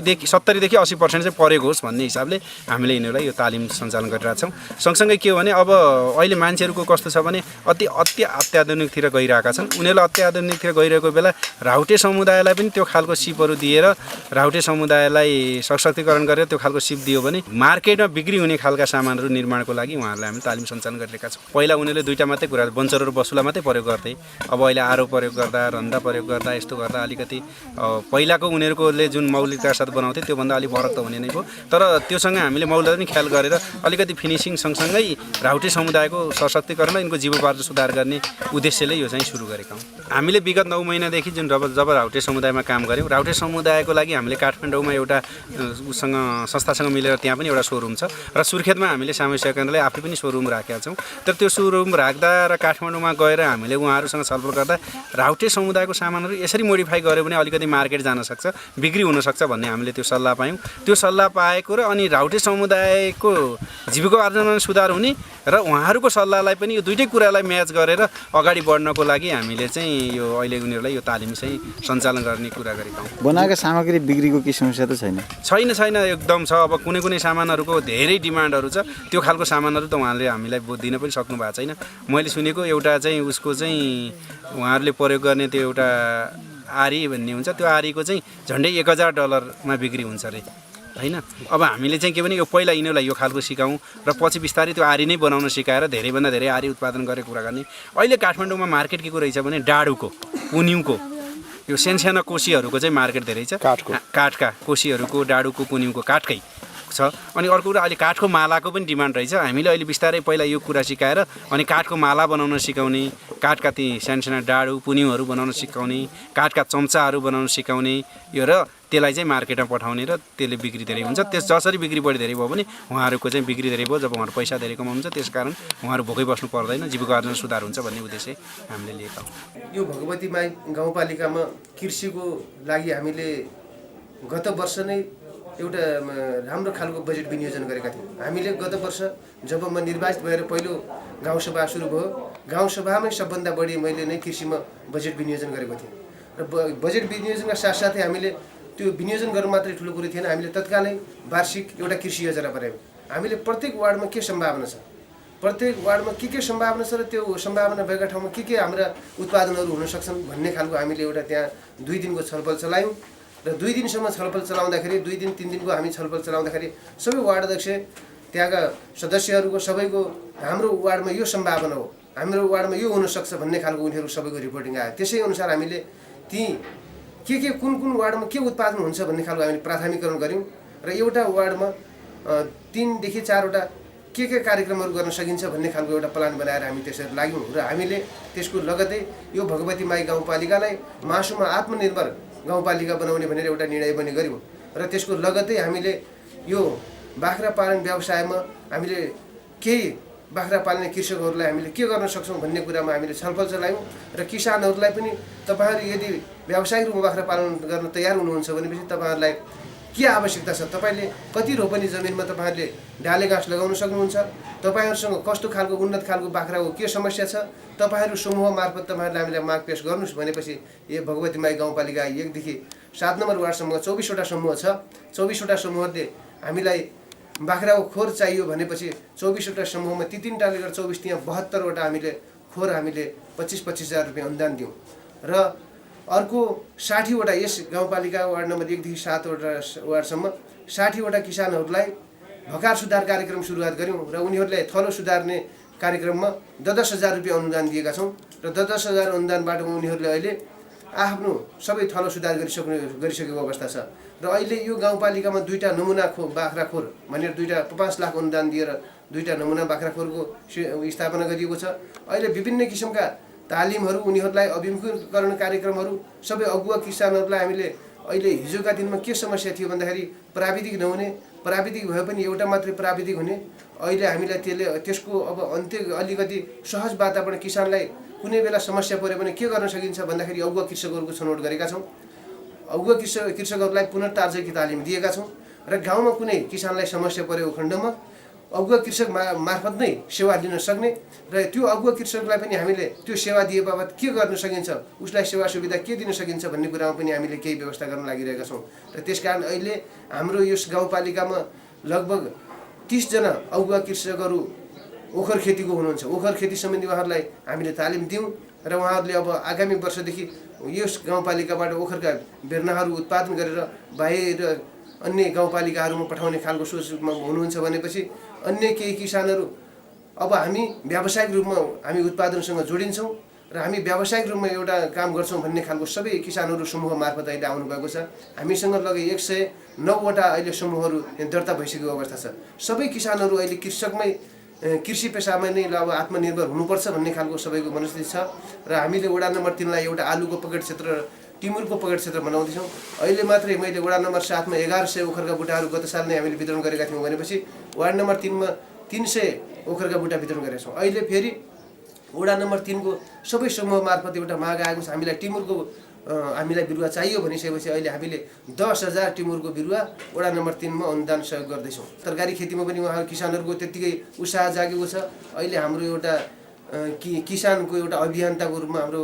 U: देखि 80% चाहिँ परेको होस् भन्ने हिसाबले हामीले यिनीहरूलाई यो तालिम सञ्चालन गरिरहेछौँ। सँगसँगै के हो भने अब अहिले मान्छेहरूको कस्तो छ भने अत्याधुनिकतिर गइरहेका छन्। उनीहरूलाई अत्याधुनिकतिर गइरहेको बेला राउटे समुदायलाई पनि त्यो खालको सिपहरू दिएर राउटे समुदायलाई सशक्तिकरण गरेर त्यो खालको सिप दियो भने मार्केटमा बिक्री हुने खालका सामानहरू निर्माणको लागि उहाँहरूलाई हामी तालिम सञ्चालन गरिरहेका छौँ। पहिला उनीहरूले दुईवटा मात्रै कुरा बन्चर र बसुला मात्रै प्रयोग गर्थे, अब अहिले आरो प्रयोग गर्दा, रन्दा प्रयोग गर्दा, यस्तो गर्दा अलिकति पहिलाको उनीहरूकोले जुन मौलिकताका साथ बनाउँथे त्योभन्दा अलिक फरक त हुने नै भयो। तर त्योसँग हामीले मौलिकता पनि ख्याल गरेर अलिकति फिनिसिङ सँगसँगै राउटे समुदायको सशक्तिकरण र यिनको जीवोपार्जन सुधार गर्ने उद्देश्यले यो चाहिँ सुरु गरेका हौँ। हामीले विगत 9 महिनादेखि जुन जब राउटे समुदायमा काम गऱ्यौँ, राउटे समुदायको लागि हामीले काठमाडौँमा एउटा संस्थासँग मिलेर त्यहाँ पनि एउटा सोरुम छ र सुर्खेतमा हामीले सामूहिक केन्द्रले आफै पनि सोरुम राखेका छौँ। तर त्यो सोरुम राख्दा र काठमाडौँमा गएर हामीले उहाँहरूसँग छलफल गर्दा राउटे समुदायको सामानहरू यसरी मोडिफाई गऱ्यो भने अलिकति मार्केट जान सक्छ, बिक्री हुनसक्छ भन्ने हामीले त्यो सल्लाह पायौँ। त्यो सल्लाह पाएको र अनि राउटे समुदायको जीविकोपार्जनमा सुधार हुने र उहाँहरूको सल्लाहलाई पनि यो दुइटै कुरालाई म्याच गरेर अगाडि बढ्नको लागि हामीले चाहिँ यो अहिले उनीहरूलाई यो तालिम चाहिँ सञ्चालन गर्ने कुरा गरेका हौँ।
C: बनाएका सामग्री बिक्रीको के समस्या त छैन?
U: छैन एकदम छ। अब कुनै सामानहरूको धेरै डिमान्डहरू छ, त्यो खालको सामानहरू त उहाँले हामीलाई दिन पनि सक्नु भएको छैन। मैले सुनेको एउटा चाहिँ उसको चाहिँ उहाँहरूले प्रयोग गर्ने त्यो एउटा आरी भन्ने हुन्छ, त्यो आरीको चाहिँ झन्डै $1000 बिक्री हुन्छ अरे होइन। अब हामीले चाहिँ के भने यो पहिला यिनीहरूलाई यो खालको सिकाउँ र पछि बिस्तारै त्यो आरी नै बनाउन सिकाएर धेरैभन्दा धेरै आरी उत्पादन गरेर कुरा गर्ने। अहिले काठमाडौँमा मार्केट के को रहेछ भने डाडुको, पुन्युको, यो सानसाना कोसीहरूको चाहिँ मार्केट धेरै छ। काठका कोसीहरूको, डाडुको, पुन्युको काठकै छ। अनि अर्को कुरा अहिले काठको मालाको पनि डिमान्ड रहेछ। हामीले अहिले बिस्तारै पहिला यो कुरा सिकाएर अनि काठको माला बनाउन सिकाउने, काठका ती सानसाना डाडु पुन्युहरू बनाउन सिकाउने, काठका चम्चाहरू बनाउन सिकाउने यो र त्यसलाई चाहिँ मार्केटमा पठाउने र त्यसले बिक्री धेरै हुन्छ। जसरी बिक्री बढी धेरै भयो भने उहाँहरूको चाहिँ बिक्री धेरै भयो, जब उहाँहरू पैसा धेरै कमाउनुहुन्छ त्यसकारण उहाँहरू भोकै बस्नु पर्दैन, जीविकोपार्जन सुधार हुन्छ भन्ने उद्देश्य हामीले लिएका हौँ।
V: यो भगवती माई गाउँपालिकामा कृषिको लागि हामीले गत वर्ष नै एउटा राम्रो खालको बजेट विनियोजन गरेका थियौँ। हामीले गत वर्ष जब म निर्वाचित भएर पहिलो गाउँसभा सुरु भयो, गाउँसभामै सबभन्दा बढी मैले नै कृषिमा बजेट विनियोजन गरेको थिएँ र बजेट विनियोजनका साथसाथै हामीले त्यो विनियोजन गर्नु मात्रै ठुलो कुरो थिएन। हामीले तत्कालै वार्षिक एउटा कृषि योजना बनायौँ। हामीले प्रत्येक वार्डमा के सम्भावना छ, प्रत्येक वार्डमा के सम्भावना छ र त्यो सम्भावना भएका ठाउँमा के हाम्रा उत्पादनहरू हुन सक्छन् भन्ने खालको हामीले एउटा त्यहाँ 2 दिनको छलफल चलायौँ। र 2 दिनसम्म छलफल चलाउँदाखेरि 2 दिन 3 दिनको हामी छलफल चलाउँदाखेरि सबै वार्ड अध्यक्ष त्यहाँका सदस्यहरूको सबैको हाम्रो वार्डमा यो सम्भावना हो, हाम्रो वार्डमा यो हुनसक्छ भन्ने खालको उनीहरू सबैको रिपोर्टिङ आयो। त्यसै अनुसार हामीले ती के कुन वार्डमा के उत्पादन हुन्छ भन्ने खालको हामीले प्राथमिकरण गऱ्यौँ र एउटा वार्डमा 3 देखि 4 वटा के कार्यक्रमहरू गर्न सकिन्छ भन्ने खालको एउटा प्लान बनाएर हामी त्यसरी लाग्यौँ। र हामीले त्यसको लगतै यो भगवती माई गाउँपालिकालाई मासुमा आत्मनिर्भर गाउँपालिका बनाउने भनेर एउटा निर्णय पनि गऱ्यौँ। र त्यसको लगतै हामीले यो बाख्रा पालन व्यवसायमा हामीले केही बाख्रा पाल्ने कृषकहरूलाई हामीले के गर्न सक्छौँ भन्ने कुरामा हामीले छलफल चलायौँ। र किसानहरूलाई पनि तपाईँहरू यदि व्यावसायिक रूपमा बाख्रा पालन गर्न तयार हुनुहुन्छ भनेपछि तपाईँहरूलाई के आवश्यकता छ, तपाईँले कति रोपनी जमिनमा तपाईँहरूले डाले घाँस लगाउन सक्नुहुन्छ, तपाईँहरूसँग कस्तो खालको उन्नत खालको बाख्राको के समस्या छ, तपाईँहरू समूह मार्फत तपाईँहरूले हामीलाई माग पेश गर्नुहोस् भनेपछि यो भगवती माई गाउँपालिका 1 देखि 7 नम्बर वार्डसम्म 24 वटा समूह छ। 24 वटा समूहले हामीलाई बाख्राको खोर चाहियो भनेपछि 24 वटा समूहमा ती 3 टाले गरेर 24 त्यहाँ 72 वटा हामीले खोर हामीले 25-25 हजार रुपियाँ अनुदान दियौँ। र अर्को 60 वटा यस गाउँपालिका वार्ड नम्बर 1 देखि 7 वटा वार्डसम्म 60 वटा किसानहरूलाई भकार सुधार कार्यक्रम सुरुवात गऱ्यौँ र उनीहरूलाई थलो सुधार्ने कार्यक्रममा 10 हजार रुपियाँ अनुदान दिएका छौँ। र 10 हजार अनुदानबाट उनीहरूले अहिले आफ्नो सबै थलो सुधार गरिसकेको अवस्था छ। र अहिले यो गाउँपालिकामा 2टा नमुना बाख्रा खोर भनेर 5 लाख अनुदान दिएर 2टा नमुना बाख्रा खोरको स्थापना गरिएको छ। अहिले विभिन्न किसिमका तालिमहरू उनीहरूलाई अभिमुखीकरण कार्यक्रमहरू सबै अगुवा किसानहरूलाई हामीले अहिले हिजोका दिनमा के समस्या थियो भन्दाखेरि प्राविधिक नहुने, प्राविधिक भए पनि एउटा मात्रै प्राविधिक हुने, अहिले हामीलाई त्यसको अब अन्त्य अलिकति सहज वातावरण किसानलाई कुनै बेला समस्या पऱ्यो भने के गर्न सकिन्छ भन्दाखेरि अगुवा कृषकहरूको छनौट गरेका छौँ। अगुवा कृषकहरूलाई पुनर्तार्जकी तालिम दिएका छौँ र गाउँमा कुनै किसानलाई समस्या परेको खण्डमा अगुवा कृषक मार्फत नै सेवा लिन सक्ने र त्यो अगुवा कृषकलाई पनि हामीले त्यो सेवा दिए बाबत के गर्न सकिन्छ, उसलाई सेवा सुविधा के दिन सकिन्छ भन्ने कुरामा पनि हामीले केही व्यवस्था गर्न लागिरहेका छौँ। र त्यसकारण अहिले हाम्रो यस गाउँपालिकामा लगभग 30 जना अगुवा कृषकहरू ओखर खेतीको हुनुहुन्छ। ओखर खेती सम्बन्धी उहाँहरूलाई हामीले तालिम दियौँ र उहाँहरूले अब आगामी वर्षदेखि यस गाउँपालिकाबाट ओखरका बेर्नाहरू उत्पादन गरेर बाहिर अन्य गाउँपालिकाहरूमा पठाउने खालको सोचमा हुनुहुन्छ भनेपछि अन्य केही किसानहरू अब हामी व्यावसायिक रूपमा हामी उत्पादनसँग जोडिन्छौँ र हामी व्यावसायिक रूपमा एउटा काम गर्छौँ भन्ने खालको सबै किसानहरू समूह मार्फत अहिले आउनुभएको छ। हामीसँग लगभग 109 वटा अहिले समूहहरू दर्ता भइसकेको अवस्था छ। सबै किसानहरू अहिले कृषि पेसामा नै अब आत्मनिर्भर हुनुपर्छ भन्ने खालको सबैको मनस्थिति छ। र हामीले वडा नम्बर 3 लाई एउटा आलुको पकेट क्षेत्र र टिमुरको पकेट क्षेत्र बनाउँदैछौँ। अहिले मात्रै मैले वडा नम्बर 7 मा 1100 ओखरका बुटाहरू गत साल नै हामीले वितरण गरेका थियौँ भनेपछि वार्ड नम्बर 3 मा 300 ओखरका बुटा वितरण गरेका छौँ। अहिले फेरि वडा नम्बर 3 को सबै समूह मार्फत एउटा माग आएको छ। हामीलाई टिमुरको हामीलाई बिरुवा चाहियो भनिसकेपछि अहिले हामीले 10,000 टिमुरको बिरुवा वडा नम्बर 3 मा अनुदान सहयोग गर्दैछौँ। तरकारी खेतीमा पनि उहाँहरू किसानहरूको त्यत्तिकै उत्साह जागेको छ। अहिले हाम्रो एउटा किसानको एउटा अभियन्ताको रूपमा हाम्रो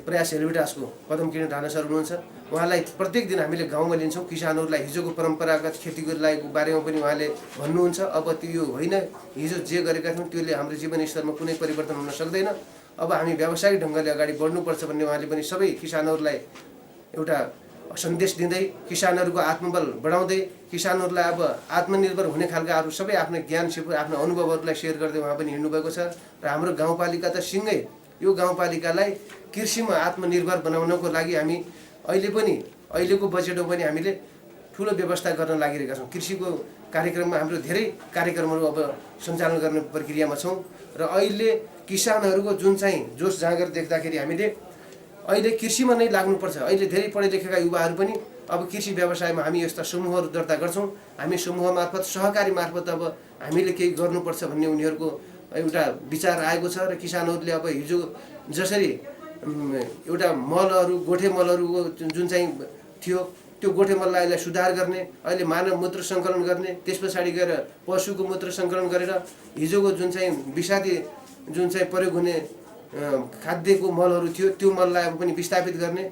V: प्रयास हेलिभिटासको पदम किरण राणा सर हुनुहुन्छ। उहाँलाई प्रत्येक दिन हामीले गाउँमा लिन्छौँ। किसानहरूलाई हिजोको परम्परागत खेतीको बारेमा पनि उहाँले भन्नुहुन्छ। अब त्यो होइन, हिजो जे गरेका थियौँ त्यसले हाम्रो जीवन स्तरमा कुनै परिवर्तन हुन सक्दैन, अब हामी व्यावसायिक ढङ्गले अगाडि बढ्नुपर्छ भन्ने उहाँले पनि सबै किसानहरूलाई एउटा सन्देश दिँदै किसानहरूको आत्मबल बढाउँदै किसानहरूलाई अब आत्मनिर्भर हुने खालका अरू सबै आफ्नो ज्ञान आफ्नो अनुभवहरूलाई सेयर गर्दै उहाँ पनि हिँड्नुभएको छ। र हाम्रो गाउँपालिका त सिँगै यो गाउँपालिकालाई कृषिमा आत्मनिर्भर बनाउनको लागि हामी अहिलेको बजेटमा पनि हामीले ठुलो व्यवस्था गर्न लागिरहेका छौँ। कृषिको कार्यक्रममा हाम्रो धेरै कार्यक्रमहरू अब सञ्चालन गर्ने प्रक्रियामा छौँ। र अहिले किसानहरूको जुन चाहिँ जोस जाँगर देख्दाखेरि हामीले अहिले कृषिमा नै लाग्नुपर्छ। अहिले धेरै पढे लेखेका युवाहरू पनि अब कृषि व्यवसायमा हामी यस्ता समूहहरू दर्ता गर्छौँ। हामी समूह मार्फत सहकारी मार्फत अब हामीले केही गर्नुपर्छ भन्ने उनीहरूको एउटा विचार आएको छ। र किसानहरूले अब हिजो जसरी एउटा मलहरू गोठे मलहरूको जुन चाहिँ थियो त्यो गोठे मललाई अहिले सुधार गर्ने, अहिले मानव मूत्र सङ्कलन गर्ने, त्यस पछाडि गएर पशुको मूत्र सङ्कलन गरेर हिजोको जुन चाहिँ विषादी जुन चाहिँ प्रयोग हुने खाद्यको मलहरू थियो त्यो मललाई अब पनि विस्थापित गर्ने,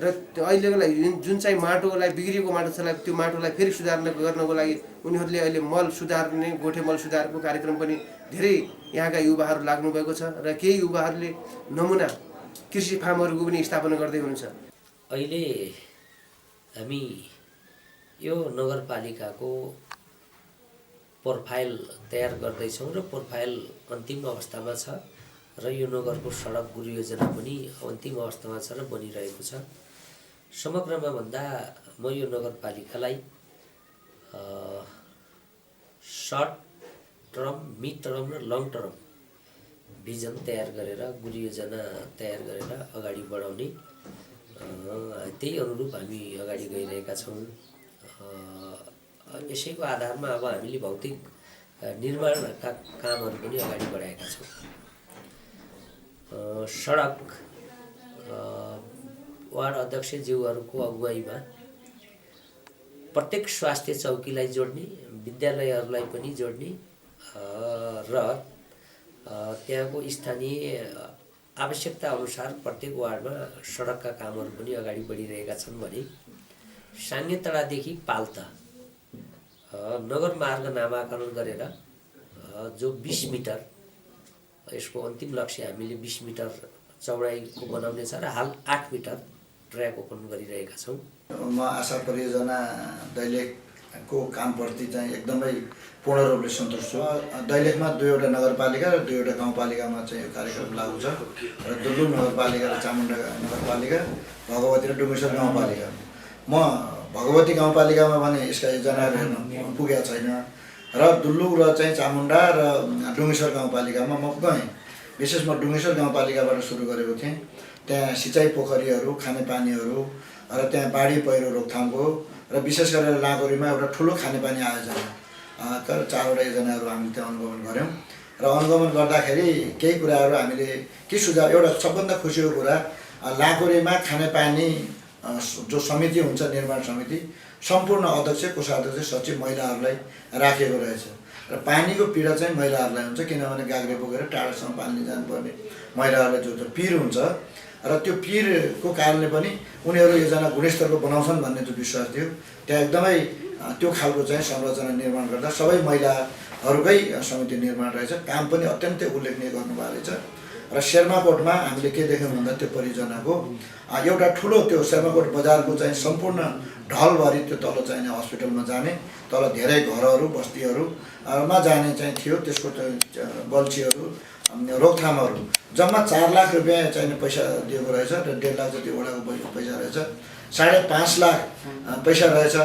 V: र अहिलेको लागि जुन चाहिँ माटोलाई बिग्रिएको माटो छ त्यो माटोलाई फेरि सुधार गर्नको लागि उनीहरूले अहिले मल सुधार्ने गोठे मल सुधारको कार्यक्रम पनि धेरै यहाँका युवाहरू लाग्नु भएको छ र केही युवाहरूले नमुना कृषि फार्महरूको पनि स्थापना गर्दै हुनुहुन्छ।
A: अहिले हामी यो नगरपालिकाको प्रोफाइल तयार गर्दैछौँ र प्रोफाइल अन्तिम अवस्थामा छ र यो नगरको सडक गुरु योजना पनि अन्तिम अवस्थामा छ र बनिरहेको छ। समग्रमा भन्दा म यो नगरपालिकालाई सर्ट टर्म, मिड टर्म र लङ टर्म भिजन तयार गरेर गुरु योजना तयार गरेर अगाडि बढाउने त्यही अनुरूप हामी अगाडि गइरहेका छौँ। यसैको आधारमा अब हामीले भौतिक निर्माणका कामहरू पनि अगाडि बढाएका छौँ। सडक वार्ड अध्यक्षज्यूहरूको अगुवाईमा प्रत्येक स्वास्थ्य चौकीलाई जोड्ने, विद्यालयहरूलाई पनि जोड्ने र त्यहाँको स्थानीय आवश्यकता अनुसार प्रत्येक वार्डमा सडकका कामहरू पनि अगाडि बढिरहेका छन् भने साङ्गेतडादेखि पाल्ता नगर मार्ग नामाकरण गरेर जो 20 मिटर यसको अन्तिम लक्ष्य हामीले 20 मिटर चौडाइको बनाउने छ र हाल 8 मिटर ट्र्याक ओपन गरिरहेका छौँ।
D: म आशा परियोजना दैलेखको कामप्रति चाहिँ एकदमै पूर्ण रूपले सन्तुष्ट छु। दैलेखमा 2वटा नगरपालिका र 2वटा गाउँपालिकामा चाहिँ यो कार्यक्रम लागू छ र दुल्लुङ नगरपालिका र चामुण्डा नगरपालिका, भगवती र डुङ्गेश्वर गाउँपालिका। म भगवती गाउँपालिकामा भने यसका योजनाहरू हेर्न पुगेको छैन र दुल्लुङ र चाहिँ चामुण्डा र डुङ्गेश्वर गाउँपालिकामा म गएँ। विशेष म डुङ्गेश्वर गाउँपालिकाबाट सुरु गरेको थिएँ। त्यहाँ सिँचाइ पोखरीहरू, खानेपानीहरू र त्यहाँ बाढी पहिरो रोकथामको र विशेष गरेर लाँगुरीमा एउटा ठुलो खानेपानी आयोजना 4वटा योजनाहरू हामीले त्यहाँ अनुगमन गऱ्यौँ र अनुगमन गर्दाखेरि केही कुराहरू हामीले के सुझाव, एउटा सबभन्दा खुसीको कुरा लाँगुरीमा खानेपानी जो समिति हुन्छ, निर्माण समिति, सम्पूर्ण अध्यक्ष, कोषाध्यक्ष, सचिव महिलाहरूलाई राखेको रहेछ र पानीको पीडा चाहिँ महिलाहरूलाई हुन्छ किनभने गाग्रे बोकेर टाढासम्म पानी जानुपर्ने महिलाहरूलाई जो पीर हुन्छ र त्यो पीरको कारणले पनि उनीहरू योजना गुणस्तरको बनाउँछन् भन्ने जो विश्वास थियो त्यहाँ एकदमै त्यो खालको चाहिँ संरचना निर्माण गर्दा सबै महिलाहरूकै समिति निर्माण रहेछ। काम पनि अत्यन्तै उल्लेखनीय गर्नुभएको रहेछ र शेर्माकोटमा हामीले के देख्यौँ भन्दा त्यो परियोजनाको एउटा ठुलो त्यो शेर्माकोट बजारको चाहिँ सम्पूर्ण ढलभरि त्यो तल चाहिने हस्पिटलमा जाने, तल धेरै घरहरू बस्तीहरूमा जाने चाहिँ थियो। त्यसको गल्छीहरू, रोकथामहरू जम्मा 4 लाख रुपियाँ चाहिने पैसा दिएको रहेछ र 1.5 लाख जति वडाको पैसा रहेछ, 5.5 लाख पैसा रहेछ।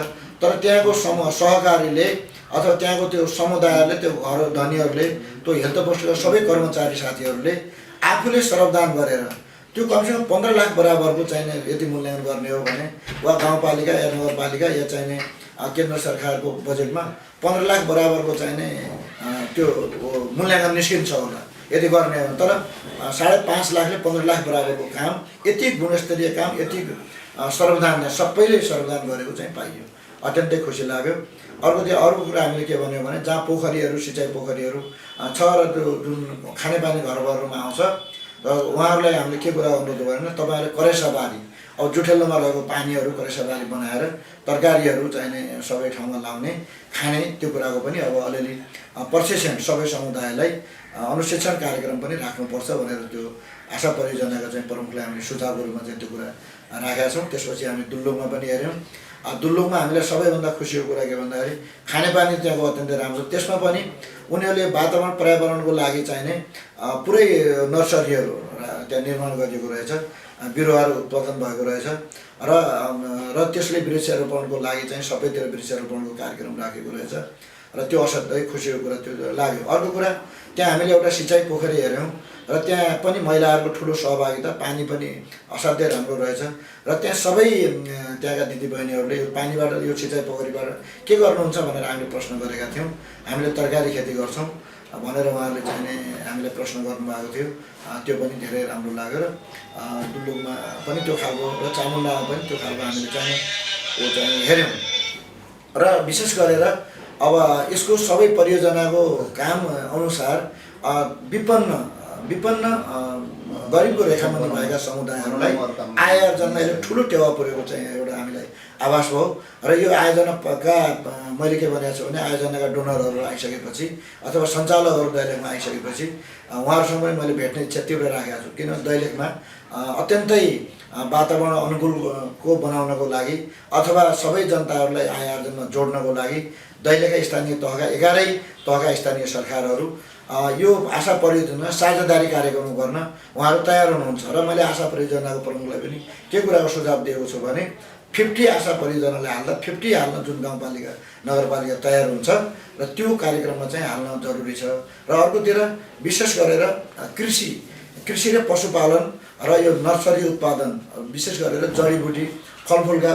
D: तर त्यहाँको सहकारीले अथवा त्यहाँको त्यो समुदायले, त्यो घर धनीहरूले, त्यो हेल्थ पोस्टका सबै कर्मचारी साथीहरूले आफूले श्रमदान गरेर त्यो कमसेकम 15 लाख बराबरको चाहिने यदि मूल्याङ्कन गर्ने हो भने वा गाउँपालिका या नगरपालिका या चाहिने केन्द्र सरकारको बजेटमा 15 लाख बराबरको चाहिने त्यो मूल्याङ्कन निस्किन्छ होला यदि गर्ने हो। तर 5.5 लाखले 15 लाख बराबरको काम, यति गुणस्तरीय काम, यति सर्वदान सबैले सर्वदान गरेको चाहिँ पाइयो। अत्यन्तै खुसी लाग्यो। अर्को कुरा हामीले के भन्यो भने जहाँ पोखरीहरू, सिँचाइ पोखरीहरू छ र त्यो जुन खानेपानी घरहरूमा आउँछ र उहाँहरूलाई हामीले के कुरा अनुरोध गरेन, तपाईँहरूले करेसाबारी, अब जुठेलोमा रहेको पानीहरू करेसाबारी बनाएर तरकारीहरू चाहिने सबै ठाउँमा लाउने, खाने, त्यो कुराको पनि अब अलिअलि प्रशिक्षण सबै समुदायलाई अनुशिक्षण कार्यक्रम पनि राख्नुपर्छ भनेर त्यो आशा परियोजनाका चाहिँ प्रमुखलाई हामीले सुझावको रूपमा चाहिँ त्यो कुरा राखेका छौँ। त्यसपछि हामी दुल्लुङमा पनि हेऱ्यौँ। दुल्लुङमा हामीलाई सबैभन्दा खुसीको कुरा के भन्दाखेरि खानेपानी त्यहाँको अत्यन्तै राम्रो छ। त्यसमा पनि उनीहरूले वातावरण पर्यावरणको लागि चाहिने पुरै नर्सरीहरू त्यहाँ निर्माण गरिएको रहेछ, बिरुवाहरू उत्पादन भएको रहेछ र त्यसले वृक्षारोपणको लागि चाहिँ सबैतिर वृक्षारोपणको कार्यक्रम राखेको रहेछ र त्यो असाध्यै खुसीको कुरा त्यो लाग्यो। अर्को कुरा त्यहाँ हामीले एउटा सिँचाइ पोखरी हेऱ्यौँ र त्यहाँ पनि महिलाहरूको ठुलो सहभागिता, पानी पनि असाध्यै राम्रो रहेछ र त्यहाँ सबै त्यहाँका दिदीबहिनीहरूले यो पानीबाट, यो सिँचाइ पोखरीबाट के गर्नुहुन्छ भनेर हामीले प्रश्न गरेका थियौँ। हामीले तरकारी खेती गर्छौँ भनेर उहाँहरूले चाहिने हामीलाई प्रश्न गर्नुभएको थियो। त्यो पनि धेरै राम्रो लाग्यो र दुल्लुङमा पनि त्यो खालको र चामुण्डामा पनि त्यो खालको हामीले चाहिँ हेऱ्यौँ र विशेष गरेर अब यसको सबै परियोजनाको काम अनुसार विपन्न विपन्न गरिबको रेखामुनि भएका समुदायहरूलाई आय आर्जनलाई ठुलो टेवा पुर्याएको चाहिँ एउटा हामीलाई आभास भयो र यो आयोजनाका मैले के भनेको छु भने आयोजनाका डोनरहरू आइसकेपछि अथवा सञ्चालकहरू दैलेखमा आइसकेपछि उहाँहरूसँग पनि मैले भेट्ने इच्छा तीव्र राखेको छु किन दैलेखमा अत्यन्तै वातावरण अनुकूलको बनाउनको लागि अथवा सबै जनताहरूलाई आय आर्जनमा जोड्नको लागि दैलेखका स्थानीय तहका 11 तहका स्थानीय सरकारहरू यो आशा परियोजना साझेदारी कार्यक्रम गर्न उहाँहरू तयार हुनुहुन्छ र मैले आशा परियोजनाको प्रमुखलाई पनि के कुराको सुझाव दिएको छु भने 50 आशा परियोजनाले हाल्दा 50 हाल्न जुन गाउँपालिका नगरपालिका तयार हुन्छ र त्यो कार्यक्रममा चाहिँ हाल्न जरुरी छ र अर्कोतिर विशेष गरेर कृषि र पशुपालन र यो नर्सरी उत्पादन विशेष गरेर जडीबुटी फलफुलका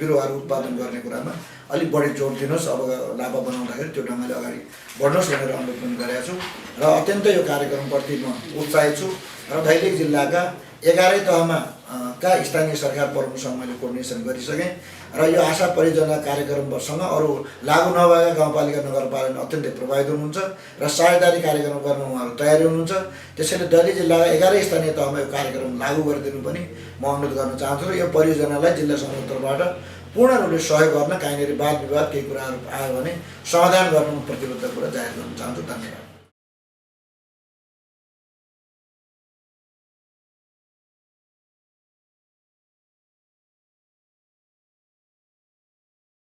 D: बिरुवाहरू उत्पादन गर्ने कुरामा अलिक बढी जोड दिनुहोस् अब लाभा बनाउँदाखेरि त्यो ढङ्गले अगाडि बढ्नुहोस् भनेर अनुरोध पनि गरेको छु र अत्यन्तै यो कार्यक्रमप्रति म उत्साहित छु र दैलेख जिल्लाका 11 तहमा का स्थानीय सरकार प्रमुखसँग मैले कोर्डिनेसन गरिसकेँ र यो आशा परियोजना कार्यक्रमसँग अरू लागू नभएका गाउँपालिका नगरपालिका अत्यन्तै प्रभावित हुनुहुन्छ र साझेदारी कार्यक्रम गर्न उहाँहरू तयारी हुनुहुन्छ त्यसैले दैलेख जिल्लाका 11 स्थानीय तहमा यो कार्यक्रम लागू गरिदिनु पनि म अनुरोध गर्न चाहन्छु र यो परियोजनालाई जिल्ला समुदायबाट पूर्ण रूपले सहयोग गर्न कहीँनिर वाद विवाद केही कुराहरू आयो भने समाधान गर्नु प्रतिबद्ध कुरा जाहेर गर्न चाहन्छु। धन्यवाद।